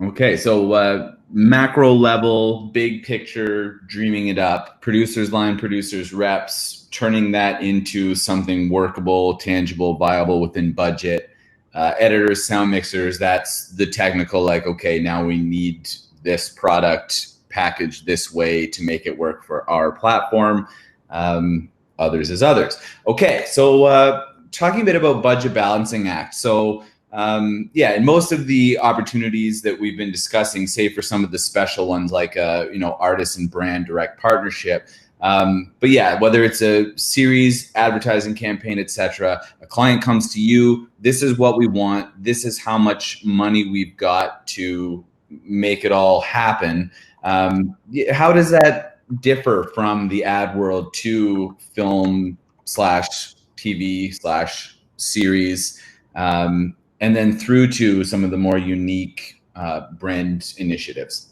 Okay, so macro level, big picture, dreaming it up, producers line, producers reps, turning that into something workable, tangible, viable within budget. Editors, sound mixers, that's the technical, like, okay, now we need this product packaged this way to make it work for our platform. Others is others. Okay, so talking a bit about budget balancing act. So in most of the opportunities that we've been discussing, say for some of the special ones like artist and brand direct partnership, but yeah, whether it's a series, advertising campaign, etc., a client comes to you, this is what we want, this is how much money we've got to make it all happen. How does that differ from the ad world to film / TV / series? And then through to some of the more unique brand initiatives?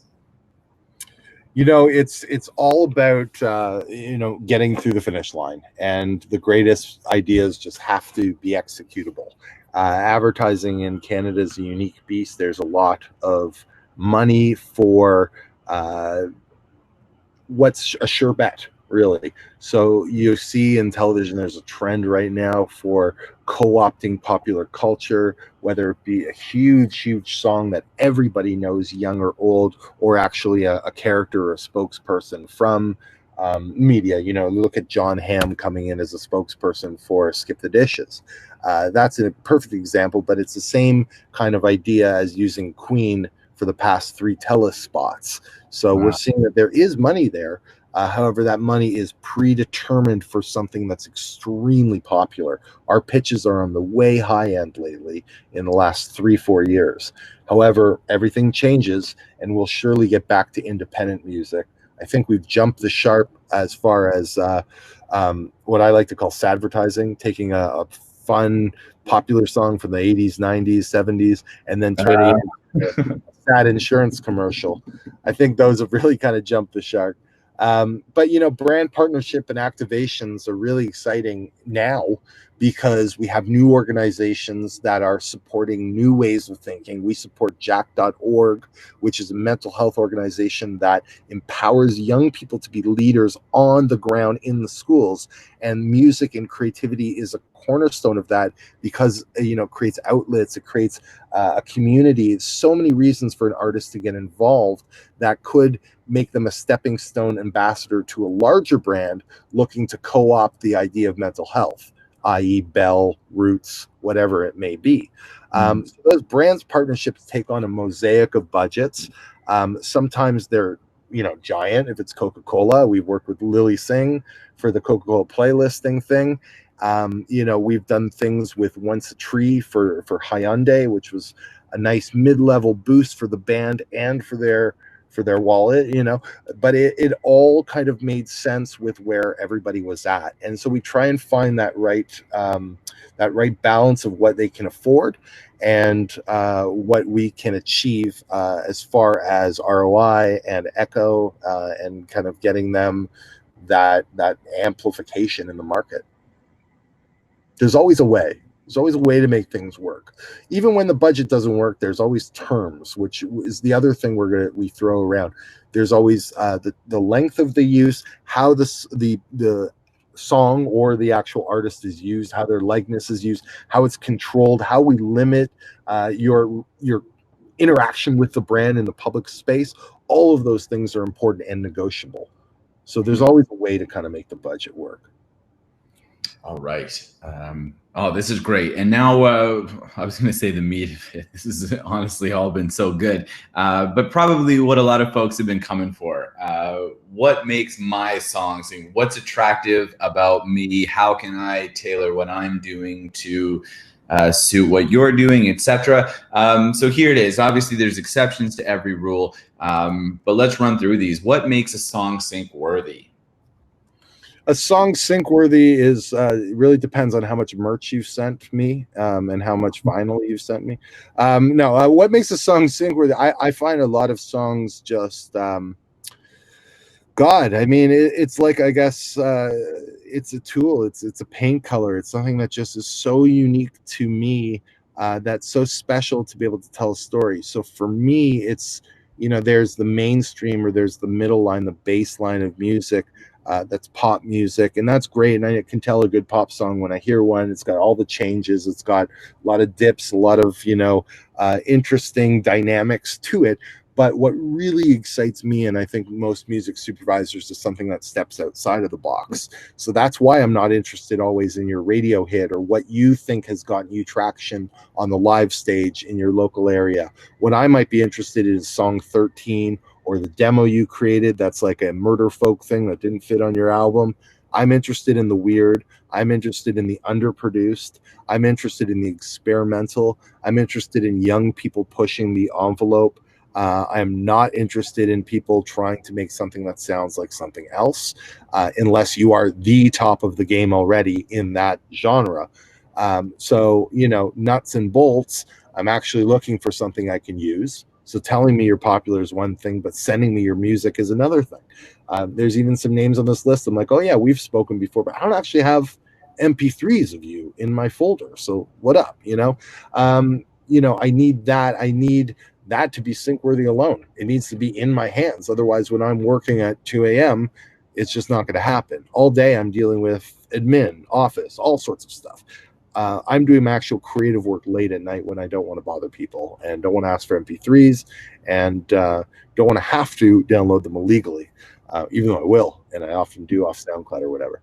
It's all about getting through the finish line, and the greatest ideas just have to be executable. Advertising in Canada is a unique beast. There's a lot of money for what's a sure bet, really. So you see in television, there's a trend right now for co-opting popular culture, whether it be a huge song that everybody knows, young or old, or actually a character or a spokesperson from media. Look at John Hamm coming in as a spokesperson for Skip the Dishes. That's a perfect example, but it's the same kind of idea as using Queen for the past 3 TELUS spots. So We're seeing that there is money there. However, that money is predetermined for something that's extremely popular. Our pitches are on the way high end lately in the last 3-4 years. However, everything changes, and we'll surely get back to independent music. I think we've jumped the shark as far as what I like to call sadvertising, taking a fun, popular song from the 80s, 90s, 70s, and then turning it into a sad insurance commercial. I think those have really kind of jumped the shark. But brand partnership and activations are really exciting now because we have new organizations that are supporting new ways of thinking. We support jack.org, which is a mental health organization that empowers young people to be leaders on the ground in the schools. And music and creativity is a cornerstone of that because it creates outlets, it creates a community. So many reasons for an artist to get involved that could make them a stepping stone ambassador to a larger brand looking to co-opt the idea of mental health, i.e. Bell, Roots, whatever it may be. So those brands partnerships take on a mosaic of budgets. Sometimes they're giant. If it's Coca-Cola, we've worked with Lily Singh for the Coca-Cola playlisting thing. We've done things with Once a Tree for Hyundai, which was a nice mid-level boost for the band and for their wallet, but it all kind of made sense with where everybody was at. And so we try and find that right balance of what they can afford and what we can achieve as far as ROI and echo and kind of getting them that amplification in the market. There's always a way. There's always a way to make things work. Even when the budget doesn't work, there's always terms, which is the other thing we throw around. There's always the length of the use, how the song or the actual artist is used, how their likeness is used, how it's controlled, how we limit your interaction with the brand in the public space. All of those things are important and negotiable. So there's always a way to kind of make the budget work. All right. Oh, this is great. And now I was going to say the meat of it. This has honestly all been so good. But probably what a lot of folks have been coming for. What makes my song sing? What's attractive about me? How can I tailor what I'm doing to suit what you're doing, etc. So here it is. Obviously, there's exceptions to every rule. But let's run through these. What makes a song sync worthy? A song sync worthy is really depends on how much merch you've sent me and how much vinyl you've sent me. No, what makes a song sync worthy? I find a lot of songs just God. I mean, it's like, I guess it's a tool. It's a paint color. It's something that just is so unique to me. That's so special to be able to tell a story. So for me, it's, there's the mainstream, or there's the middle line, the bass line of music. That's pop music, and that's great. And I can tell a good pop song when I hear one. It's got all the changes. It's got a lot of dips, a lot of interesting dynamics to it. But what really excites me, and I think most music supervisors, is something that steps outside of the box. So that's why I'm not interested always in your radio hit or what you think has gotten you traction on the live stage in your local area. What I might be interested in is song 13, or the demo you created that's like a murder folk thing that didn't fit on your album. I'm interested in the weird. I'm interested in the underproduced. I'm interested in the experimental. I'm interested in young people pushing the envelope. I'm not interested in people trying to make something that sounds like something else, unless you are the top of the game already in that genre. So, nuts and bolts, I'm actually looking for something I can use. So telling me you're popular is one thing, but sending me your music is another thing. There's even some names on this list. I'm like, oh yeah, we've spoken before, but I don't actually have MP3s of you in my folder. So what up? I need that. I need that to be sync worthy alone. It needs to be in my hands. Otherwise, when I'm working at 2 a.m., it's just not going to happen. All day I'm dealing with admin, office, all sorts of stuff. I'm doing my actual creative work late at night when I don't want to bother people and don't want to ask for MP3s and don't want to have to download them illegally, even though I will, and I often do off SoundCloud or whatever.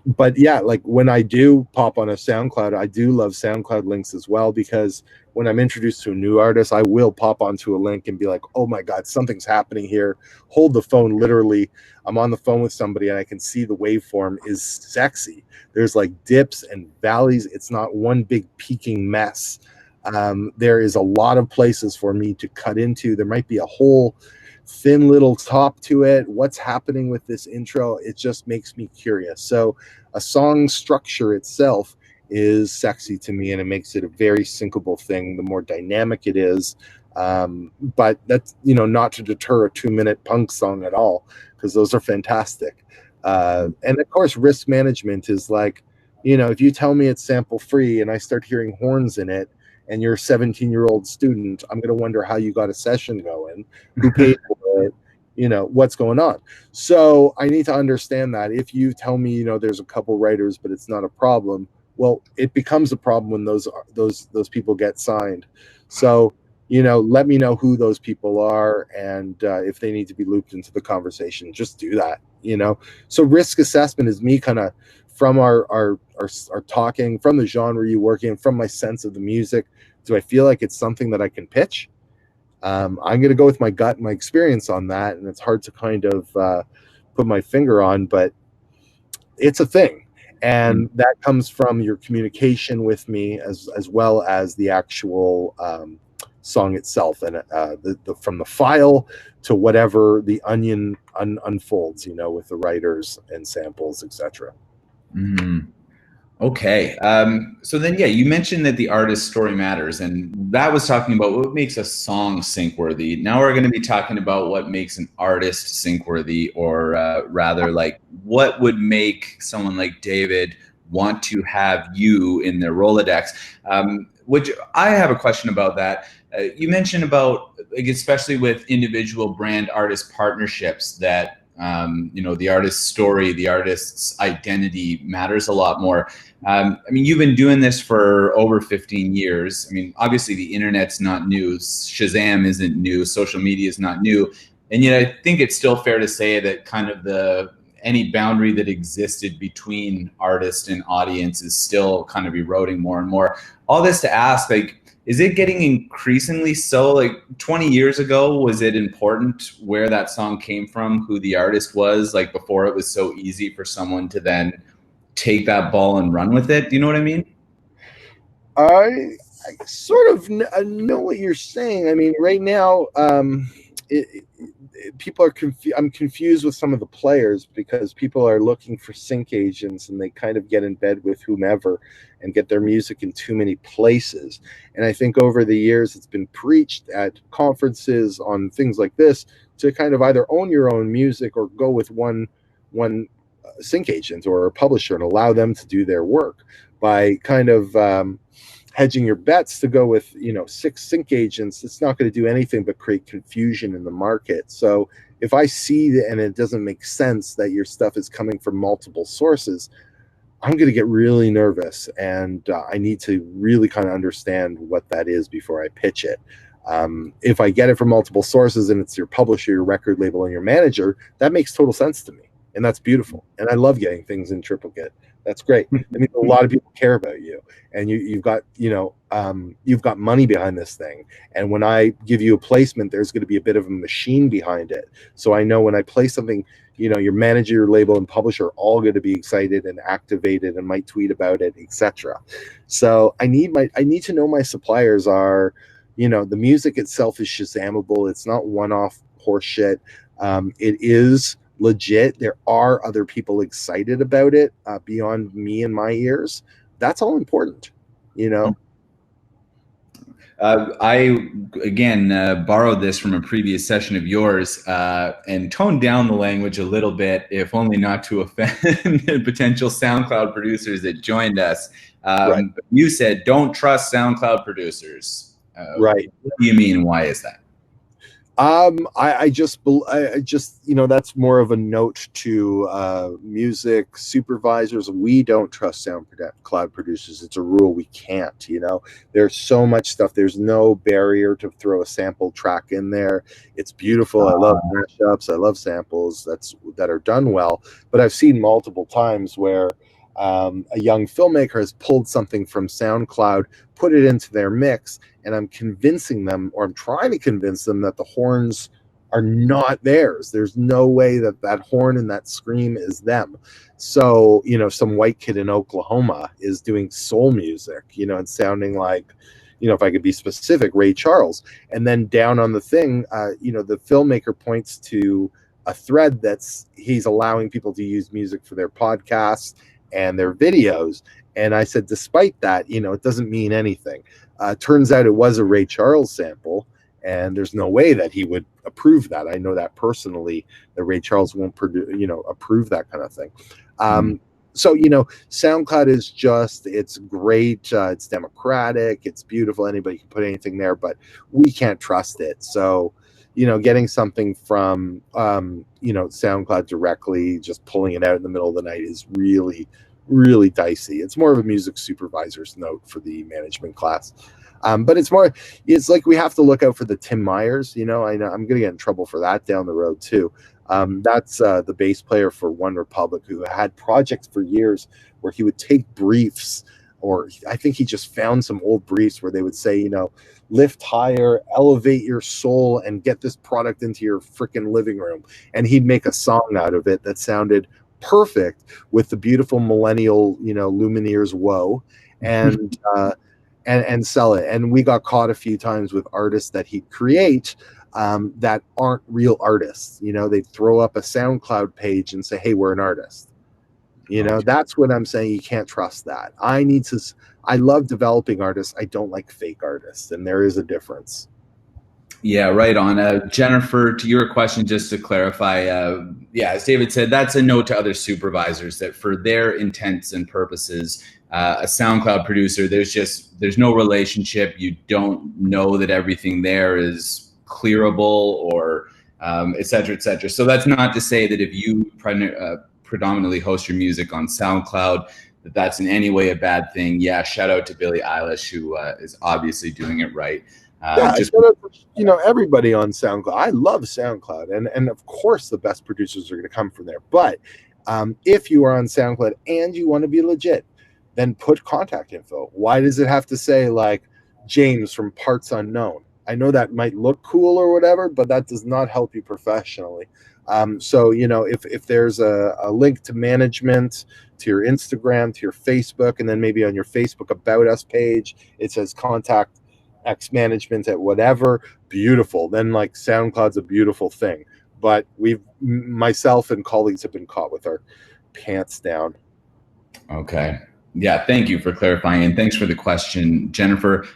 But yeah, like when I do pop on a SoundCloud, I do love SoundCloud links as well, because when I'm introduced to a new artist, I will pop onto a link and be like, oh my God, something's happening here. Hold the phone. Literally, I'm on the phone with somebody and I can see the waveform is sexy. There's like dips and valleys. It's not one big peaking mess. There is a lot of places for me to cut into. There might be a whole thin little top to it. What's happening with this intro? It just makes me curious. So a song structure itself is sexy to me, and it makes it a very syncable thing the more dynamic it is. But that's, not to deter a 2-minute punk song at all, because those are fantastic. And of course, risk management is like, if you tell me it's sample free and I start hearing horns in it, and you're a 17-year-old student, I'm going to wonder how you got a session going, who paid for it, what's going on. So I need to understand that. If you tell me, there's a couple writers, but it's not a problem, well, it becomes a problem when those people get signed. So, let me know who those people are, and if they need to be looped into the conversation, just do that. So risk assessment is me kind of, from our talking, from the genre you work in, from my sense of the music. Do I feel like it's something that I can pitch? I'm going to go with my gut and my experience on that, and it's hard to kind of put my finger on, but it's a thing. And that comes from your communication with me, as well as the actual song itself, and from the file to whatever the onion unfolds, with the writers and samples, etc. Okay. So then, yeah, you mentioned that the artist's story matters, and that was talking about what makes a song sync worthy. Now we're going to be talking about what makes an artist sync worthy, or rather, like, what would make someone like David want to have you in their Rolodex. Which I have a question about that. You mentioned about, like, especially with individual brand artist partnerships, that the artist's story, the artist's identity matters a lot more. I mean, you've been doing this for over 15 years. I mean, obviously the internet's not new. Shazam isn't new. Social media is not new. And yet I think it's still fair to say that kind of the any boundary that existed between artist and audience is still kind of eroding more and more. All this to ask, like, is it getting increasingly so? Like 20 years ago, was it important where that song came from, who the artist was, like before it was so easy for someone to then take that ball and run with it? Do you know what I mean? I sort of know what you're saying. I mean, right now, people are I'm confused with some of the players because people are looking for sync agents and they kind of get in bed with whomever and get their music in too many places. And I think over the years it's been preached at conferences on things like this to kind of either own your own music or go with one sync agent or a publisher and allow them to do their work by kind of hedging your bets to go with 6 sync agents. It's not going to do anything but create confusion in the market. So if I see that and it doesn't make sense that your stuff is coming from multiple sources, I'm going to get really nervous, and I need to really kind of understand what that is before I pitch it. If I get it from multiple sources and it's your publisher, your record label, and your manager, that makes total sense to me, and that's beautiful. And I love getting things in triplicate. That's great. I mean, a lot of people care about you, and you've got you've got money behind this thing. And when I give you a placement, there's going to be a bit of a machine behind it. So I know when I play something, your manager, your label, and publisher are all going to be excited and activated and might tweet about it, etc. So I need to know my suppliers are, the music itself is Shazamable. It's not one-off horseshit. It is legit. There are other people excited about it beyond me and my ears. That's all important, I again borrowed this from a previous session of yours and toned down the language a little bit, if only not to offend potential SoundCloud producers that joined us. Right. You said don't trust SoundCloud producers. Right. What do you mean? Why is that? I just that's more of a note to music supervisors. We don't trust SoundCloud producers. It's a rule. We can't. There's so much stuff. There's no barrier to throw a sample track in there. It's beautiful. I love mashups. I love samples that are done well. But I've seen multiple times where a young filmmaker has pulled something from SoundCloud, put it into their mix, and I'm convincing them, or I'm trying to convince them, that the horns are not theirs. There's no way that horn and that scream is them. So, some white kid in Oklahoma is doing soul music, and sounding like, if I could be specific, Ray Charles. And then down on the thing, the filmmaker points to a thread he's allowing people to use music for their podcasts and their videos. And I said, despite that, it doesn't mean anything. Turns out it was a Ray Charles sample, and there's no way that he would approve that. I know that personally, that Ray Charles won't approve that kind of thing. So, SoundCloud is it's great. It's democratic. It's beautiful. Anybody can put anything there, but we can't trust it. So, getting something from, SoundCloud directly, just pulling it out in the middle of the night is really, really dicey. It's more of a music supervisor's note for the management class. But it's like we have to look out for the Tim Myers. I know I'm going to get in trouble for that down the road too. That's the bass player for One Republic, who had projects for years where he would take briefs, or I think he just found some old briefs where they would say, lift higher, elevate your soul, and get this product into your freaking living room. And he'd make a song out of it that sounded perfect with the beautiful millennial, Lumineers Woe, and sell it. And we got caught a few times with artists that he'd create that aren't real artists. They'd throw up a SoundCloud page and say, hey, we're an artist. That's what I'm saying. You can't trust that. I love developing artists. I don't like fake artists, and there is a difference. Yeah, right on. Jennifer, to your question, just to clarify, as David said, that's a note to other supervisors that for their intents and purposes, a SoundCloud producer, there's no relationship. You don't know that everything there is clearable or et cetera, et cetera. So that's not to say that if you predominantly host your music on SoundCloud, that's in any way a bad thing. Yeah, shout out to Billie Eilish, who is obviously doing it right. Everybody on SoundCloud. I love SoundCloud, and of course the best producers are going to come from there. But If you are on SoundCloud and you want to be legit, then put contact info. Why does it have to say like James from Parts Unknown? I know that might look cool or whatever, but that does not help you professionally. So, if there's a link to management, to your Instagram, to your Facebook, and then maybe on your Facebook About Us page, it says contact X management at whatever, beautiful. Then like SoundCloud's a beautiful thing. But myself and colleagues have been caught with our pants down. Okay. Yeah, thank you for clarifying, and thanks for the question, Jennifer.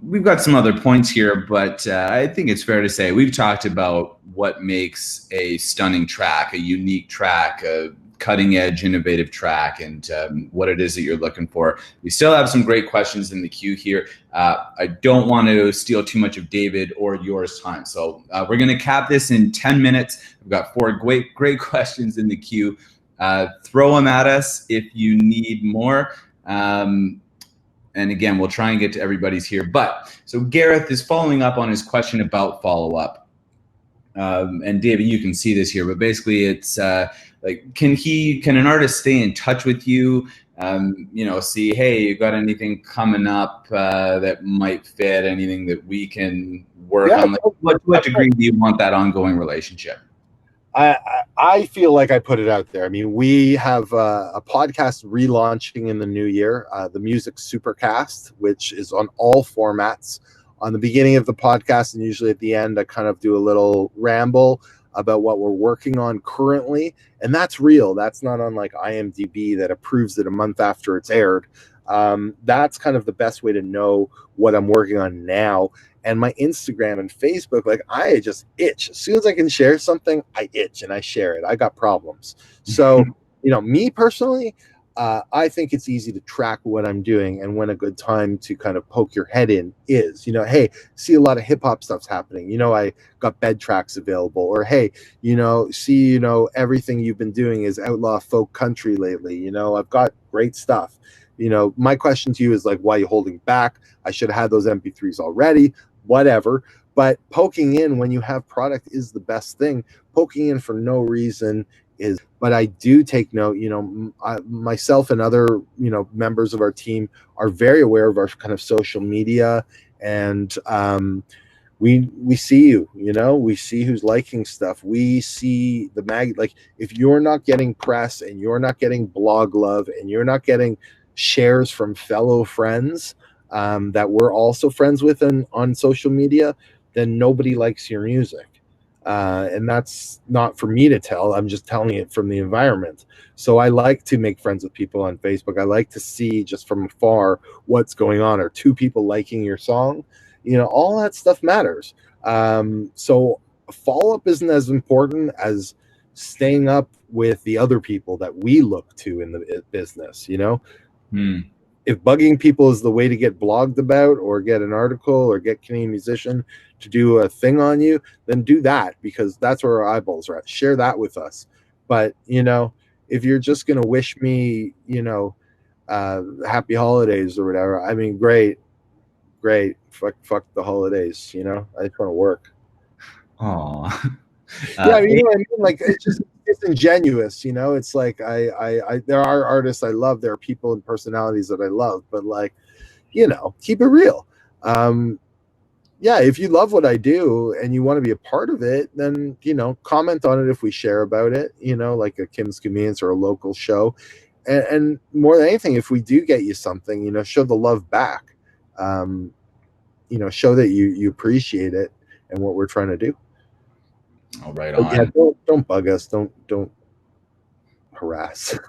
We've got some other points here, but I think it's fair to say we've talked about what makes a stunning track, a unique track, a cutting-edge, innovative track, and what it is that you're looking for. We still have some great questions in the queue here. I don't want to steal too much of David or yours time, so we're going to cap this in 10 minutes. We've got 4 great questions in the queue. Throw them at us if you need more. And again, we'll try and get to everybody's here. But so Gareth is following up on his question about follow-up. And David, you can see this here, but basically it's like, can an artist stay in touch with you? See, hey, you got anything coming up that might fit, anything that we can work on? Like, what degree do you want that ongoing relationship? I feel like I put it out there. I mean, we have a podcast relaunching in the new year, the Music Supercast, which is on all formats. On the beginning of the podcast and usually at the end, I kind of do a little ramble about what we're working on currently. And that's real. That's not on like IMDb that approves it a month after it's aired. That's kind of the best way to know what I'm working on now. And my Instagram and Facebook, like I just itch. As soon as I can share something, I itch and I share it. I got problems. So, me personally, I think it's easy to track what I'm doing and when a good time to kind of poke your head in is, hey, see a lot of hip hop stuff's happening. I got bed tracks available, or, hey, see, everything you've been doing is outlaw folk country lately. I've got great stuff. My question to you is like, why are you holding back? I should have had those MP3s already, whatever. But poking in when you have product is the best thing. Poking in for no reason is, but I do take note, myself and other, members of our team are very aware of our kind of social media, and we see you, we see who's liking stuff. We see the like, if you're not getting press and you're not getting blog love and you're not getting shares from fellow friends that we're also friends with on social media, then nobody likes your music. And that's not for me to tell. I'm just telling it from the environment. So I like to make friends with people on Facebook. I like to see just from afar what's going on. Are 2 people liking your song? All that stuff matters. So follow-up isn't as important as staying up with the other people that we look to in the business, If bugging people is the way to get blogged about or get an article or get Canadian Musician to do a thing on you, then do that, because that's where our eyeballs are at. Share that with us. But, if you're just going to wish me, happy holidays or whatever, I mean, great. Fuck the holidays, I just want to work. Aw. Yeah, I mean, like, it's just disingenuous, it's like I there are artists I love, there are people and personalities that I love, but like, keep it real. If you love what I do and you want to be a part of it, then comment on it if we share about it, like a Kim's Convenience or a local show, and more than anything, if we do get you something, show the love back. Show that you appreciate it and what we're trying to do. Oh, right on. Yeah, don't bug us. Don't harass.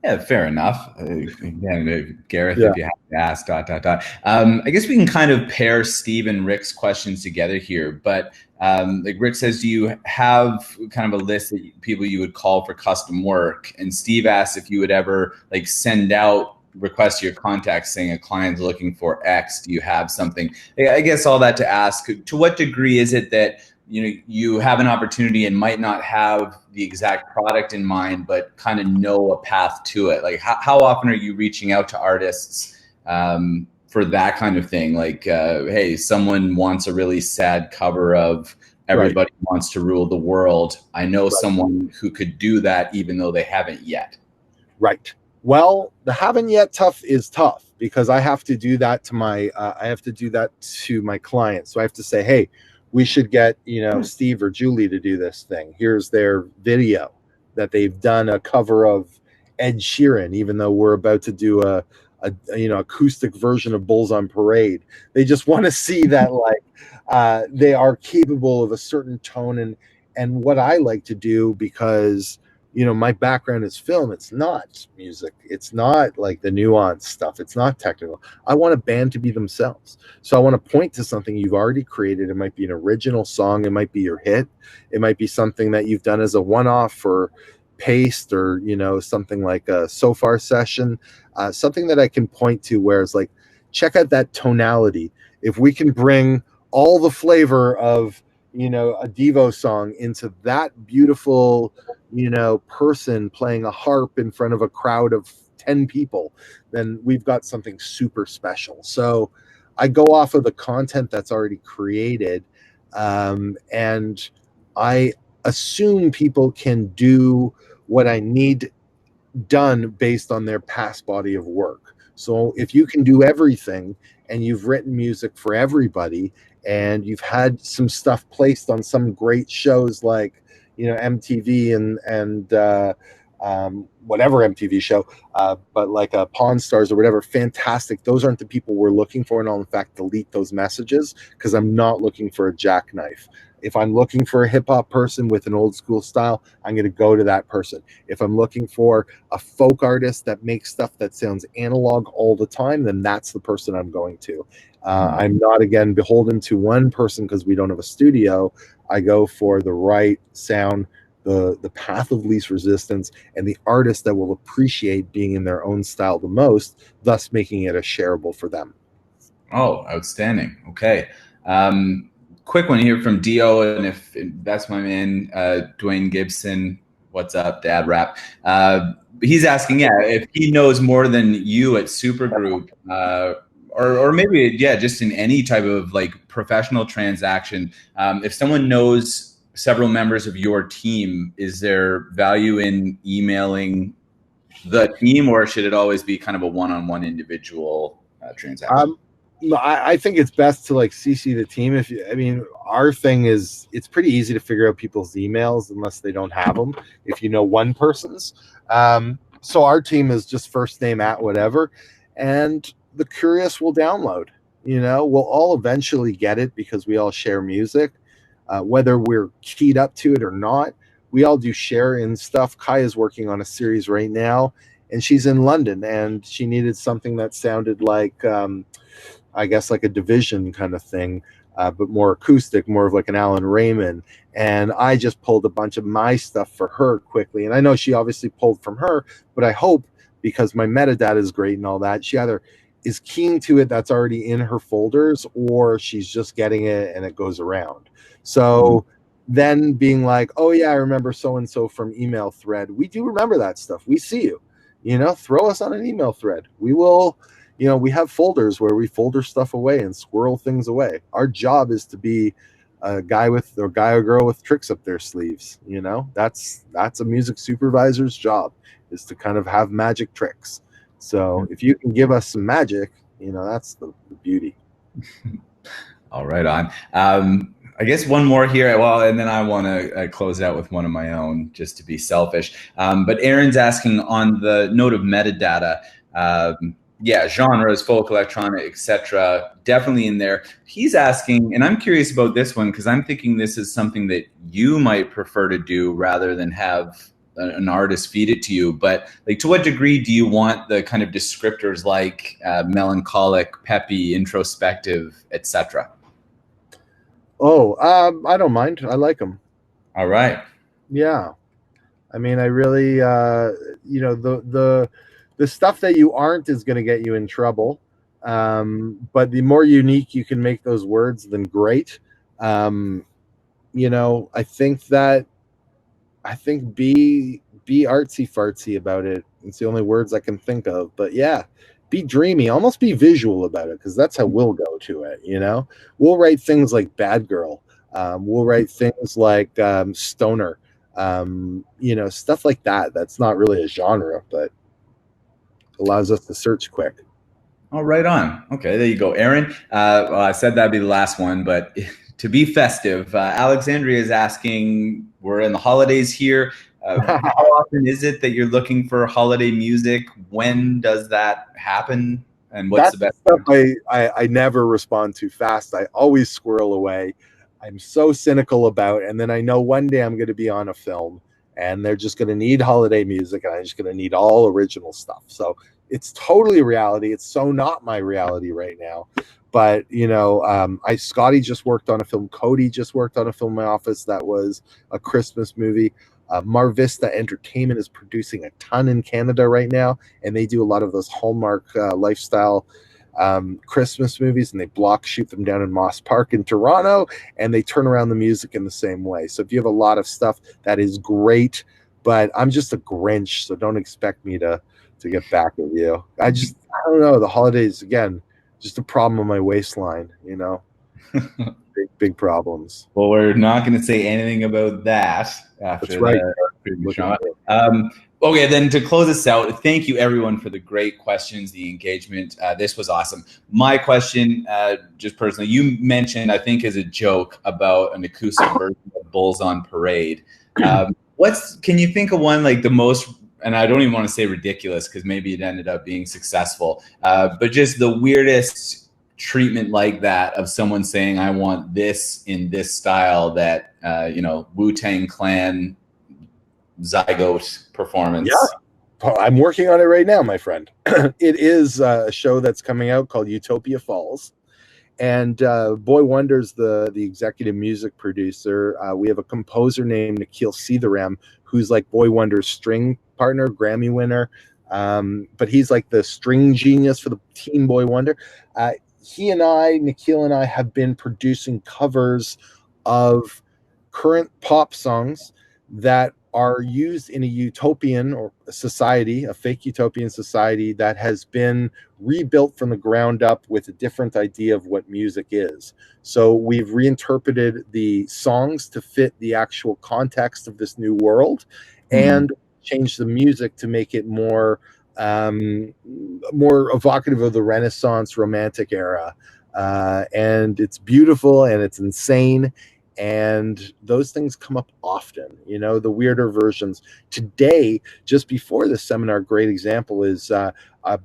Yeah, fair enough. Again, Gareth, if you have to ask, ... I guess we can kind of pair Steve and Rick's questions together here. But like Rick says, do you have kind of a list of people you would call for custom work? And Steve asks if you would ever like send out request to your contacts saying a client's looking for X. Do you have something? I guess all that to ask, to what degree is it that you have an opportunity and might not have the exact product in mind, but kind of know a path to it? Like how often are you reaching out to artists for that kind of thing? Like, hey, someone wants a really sad cover of everybody wants to rule the world. I know Right. someone who could do that even though they haven't yet. Right. Well, the haven't yet tough is tough because I have to do that to my clients. So I have to say, hey, we should get, Steve or Julie to do this thing. Here's their video that they've done a cover of Ed Sheeran, even though we're about to do a acoustic version of Bulls on Parade. They just want to see that they are capable of a certain tone, and what I like to do, because my background is film. It's not music. It's not like the nuanced stuff. It's not technical. I want a band to be themselves. So I want to point to something you've already created. It might be an original song. It might be your hit. It might be something that you've done as a one-off for Paste, or something like a So Far session, something that I can point to where it's like, check out that tonality. If we can bring all the flavor of a Devo song into that beautiful person playing a harp in front of a crowd of 10 people, then we've got something super special. So I go off of the content that's already created, and I assume people can do what I need done based on their past body of work. So if you can do everything and you've written music for everybody, and you've had some stuff placed on some great shows like MTV and whatever MTV show, but like Pawn Stars or whatever, fantastic. Those aren't the people we're looking for, and I'll in fact delete those messages because I'm not looking for a jackknife. If I'm looking for a hip hop person with an old school style, I'm going to go to that person. If I'm looking for a folk artist that makes stuff that sounds analog all the time, then that's the person I'm going to. I'm not, again, beholden to one person because we don't have a studio. I go for the right sound, the path of least resistance, and the artist that will appreciate being in their own style the most, thus making it a shareable for them. Oh, outstanding. Okay. Quick one here from Dio, and if that's my man, Dwayne Gibson. What's up, Dad Rap? He's asking, if he knows more than you at Supergroup, or maybe, just in any type of like professional transaction. If someone knows several members of your team, is there value in emailing the team, or should it always be kind of a one-on-one individual transaction? I think it's best to like CC the team. Our thing is, it's pretty easy to figure out people's emails unless they don't have them. If you know one person's, so our team is just first name at whatever, and the curious will download. We'll all eventually get it because we all share music, whether we're keyed up to it or not. We all do share in stuff. Kai is working on a series right now, and she's in London, and she needed something that sounded like, I guess, like a Division kind of thing, but more acoustic, more of like an Alan Raymond. And I just pulled a bunch of my stuff for her quickly. And I know she obviously pulled from her, but I hope, because my metadata is great and all that, she either is keen to it, that's already in her folders, or she's just getting it and it goes around. So then being like, oh yeah, I remember so-and-so from email thread. We do remember that stuff. We see you, throw us on an email thread. We will, we have folders where we folder stuff away and squirrel things away. Our job is to be a guy or girl with tricks up their sleeves. That's a music supervisor's job, is to kind of have magic tricks. So if you can give us some magic, that's the beauty. All right, on. I guess one more here. Well, and then I want to close out with one of my own, just to be selfish. But Aaron's asking, on the note of metadata, genres, folk, electronic, etc., definitely in there. He's asking, and I'm curious about this one because I'm thinking this is something that you might prefer to do rather than have an artist feed it to you. But like, to what degree do you want the kind of descriptors like melancholic, peppy, introspective, etc.? I don't mind. I like them. All right. Yeah. I really, the stuff that you aren't is going to get you in trouble. But the more unique you can make those words, then great. I think be artsy fartsy about it. It's the only words I can think of. But yeah, be dreamy, almost be visual about it, because that's how we'll go to it. We'll write things like Bad Girl We'll write things like stoner, stuff like that. That's not really a genre, but allows us to search quick. Oh, right on. Okay, there you go, Aaron. Well, I said that'd be the last one, but to be festive, Alexandria is asking, we're in the holidays here. How often is it that you're looking for holiday music? When does that happen? And what's the best stuff I never respond to fast. I always squirrel away. I'm so cynical about, and then I know one day I'm going to be on a film and they're just going to need holiday music and I'm just going to need all original stuff. So it's totally reality. It's so not my reality right now. But Scotty just worked on a film. Cody just worked on a film in my office that was a Christmas movie. Mar Vista Entertainment is producing a ton in Canada right now, and they do a lot of those Hallmark lifestyle Christmas movies, and they block shoot them down in Moss Park in Toronto, and they turn around the music in the same way. So if you have a lot of stuff, that is great, but I'm just a Grinch, so don't expect me to get back at you. I don't know. The holidays, again, just a problem on my waistline, big problems. Well, we're not going to say anything about that after That's right. Okay, then to close us out, thank you everyone for the great questions, the engagement. This was awesome. My question, just personally, you mentioned, I think as a joke, about an acoustic version of Bulls on Parade. Can you think of one like the most, and I don't even want to say ridiculous because maybe it ended up being successful, but just the weirdest treatment like that of someone saying, I want this in this style, that Wu-Tang Clan zygote performance? Yeah, I'm working on it right now, my friend. It is a show that's coming out called Utopia Falls, and Boy Wonder's the executive music producer. We have a composer named Nikhil Seetharam, who's like Boy Wonder's string partner, Grammy winner, but he's like the string genius for the team Boy Wonder. Nikhil and I have been producing covers of current pop songs that are used in a utopian or a society, a fake utopian society that has been rebuilt from the ground up with a different idea of what music is. So we've reinterpreted the songs to fit the actual context of this new world, and changed the music to make it more evocative of the Renaissance romantic era. And it's beautiful and it's insane. And those things come up often, the weirder versions. Today, just before the seminar, great example is a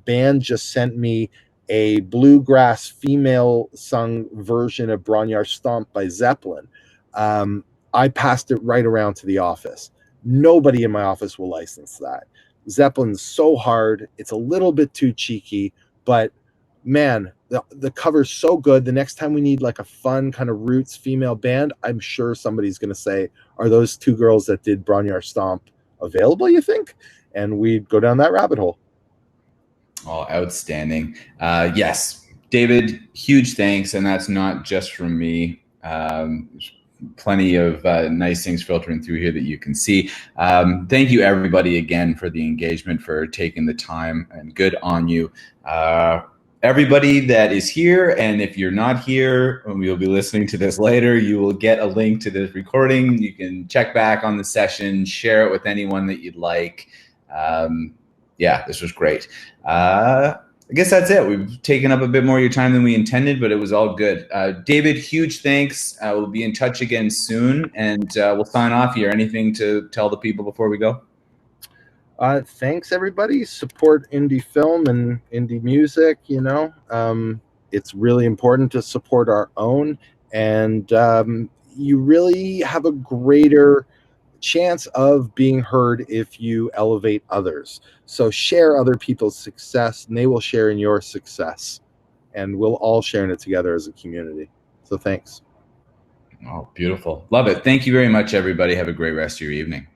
band just sent me a bluegrass female sung version of Bron-Y-Aur Stomp by Zeppelin. I passed it right around to the office. Nobody in my office will license that. Zeppelin's so hard. It's a little bit too cheeky, but man, the cover's so good. The next time we need like a fun kind of roots female band, I'm sure somebody's going to say, are those two girls that did Bron-Y-Aur Stomp available, you think? And we'd go down that rabbit hole. Oh, outstanding. Yes, David, huge thanks. And that's not just from me. Plenty of nice things filtering through here that you can see. Thank you everybody again for the engagement, for taking the time, and good on you. Everybody that is here, and if you're not here and we'll be listening to this later, you will get a link to this recording. You can check back on the session, share it with anyone that you'd like. Yeah, this was great. I guess that's it. We've taken up a bit more of your time than we intended, but it was all good. David, huge thanks. We'll be in touch again soon, and we'll sign off here. Anything to tell the people before we go? Thanks, everybody. Support indie film and indie music. It's really important to support our own, and you really have a greater chance of being heard if you elevate others. So share other people's success, and they will share in your success, and we'll all share in it together as a community. So thanks. Oh, beautiful. Love it. Thank you very much, everybody. Have a great rest of your evening.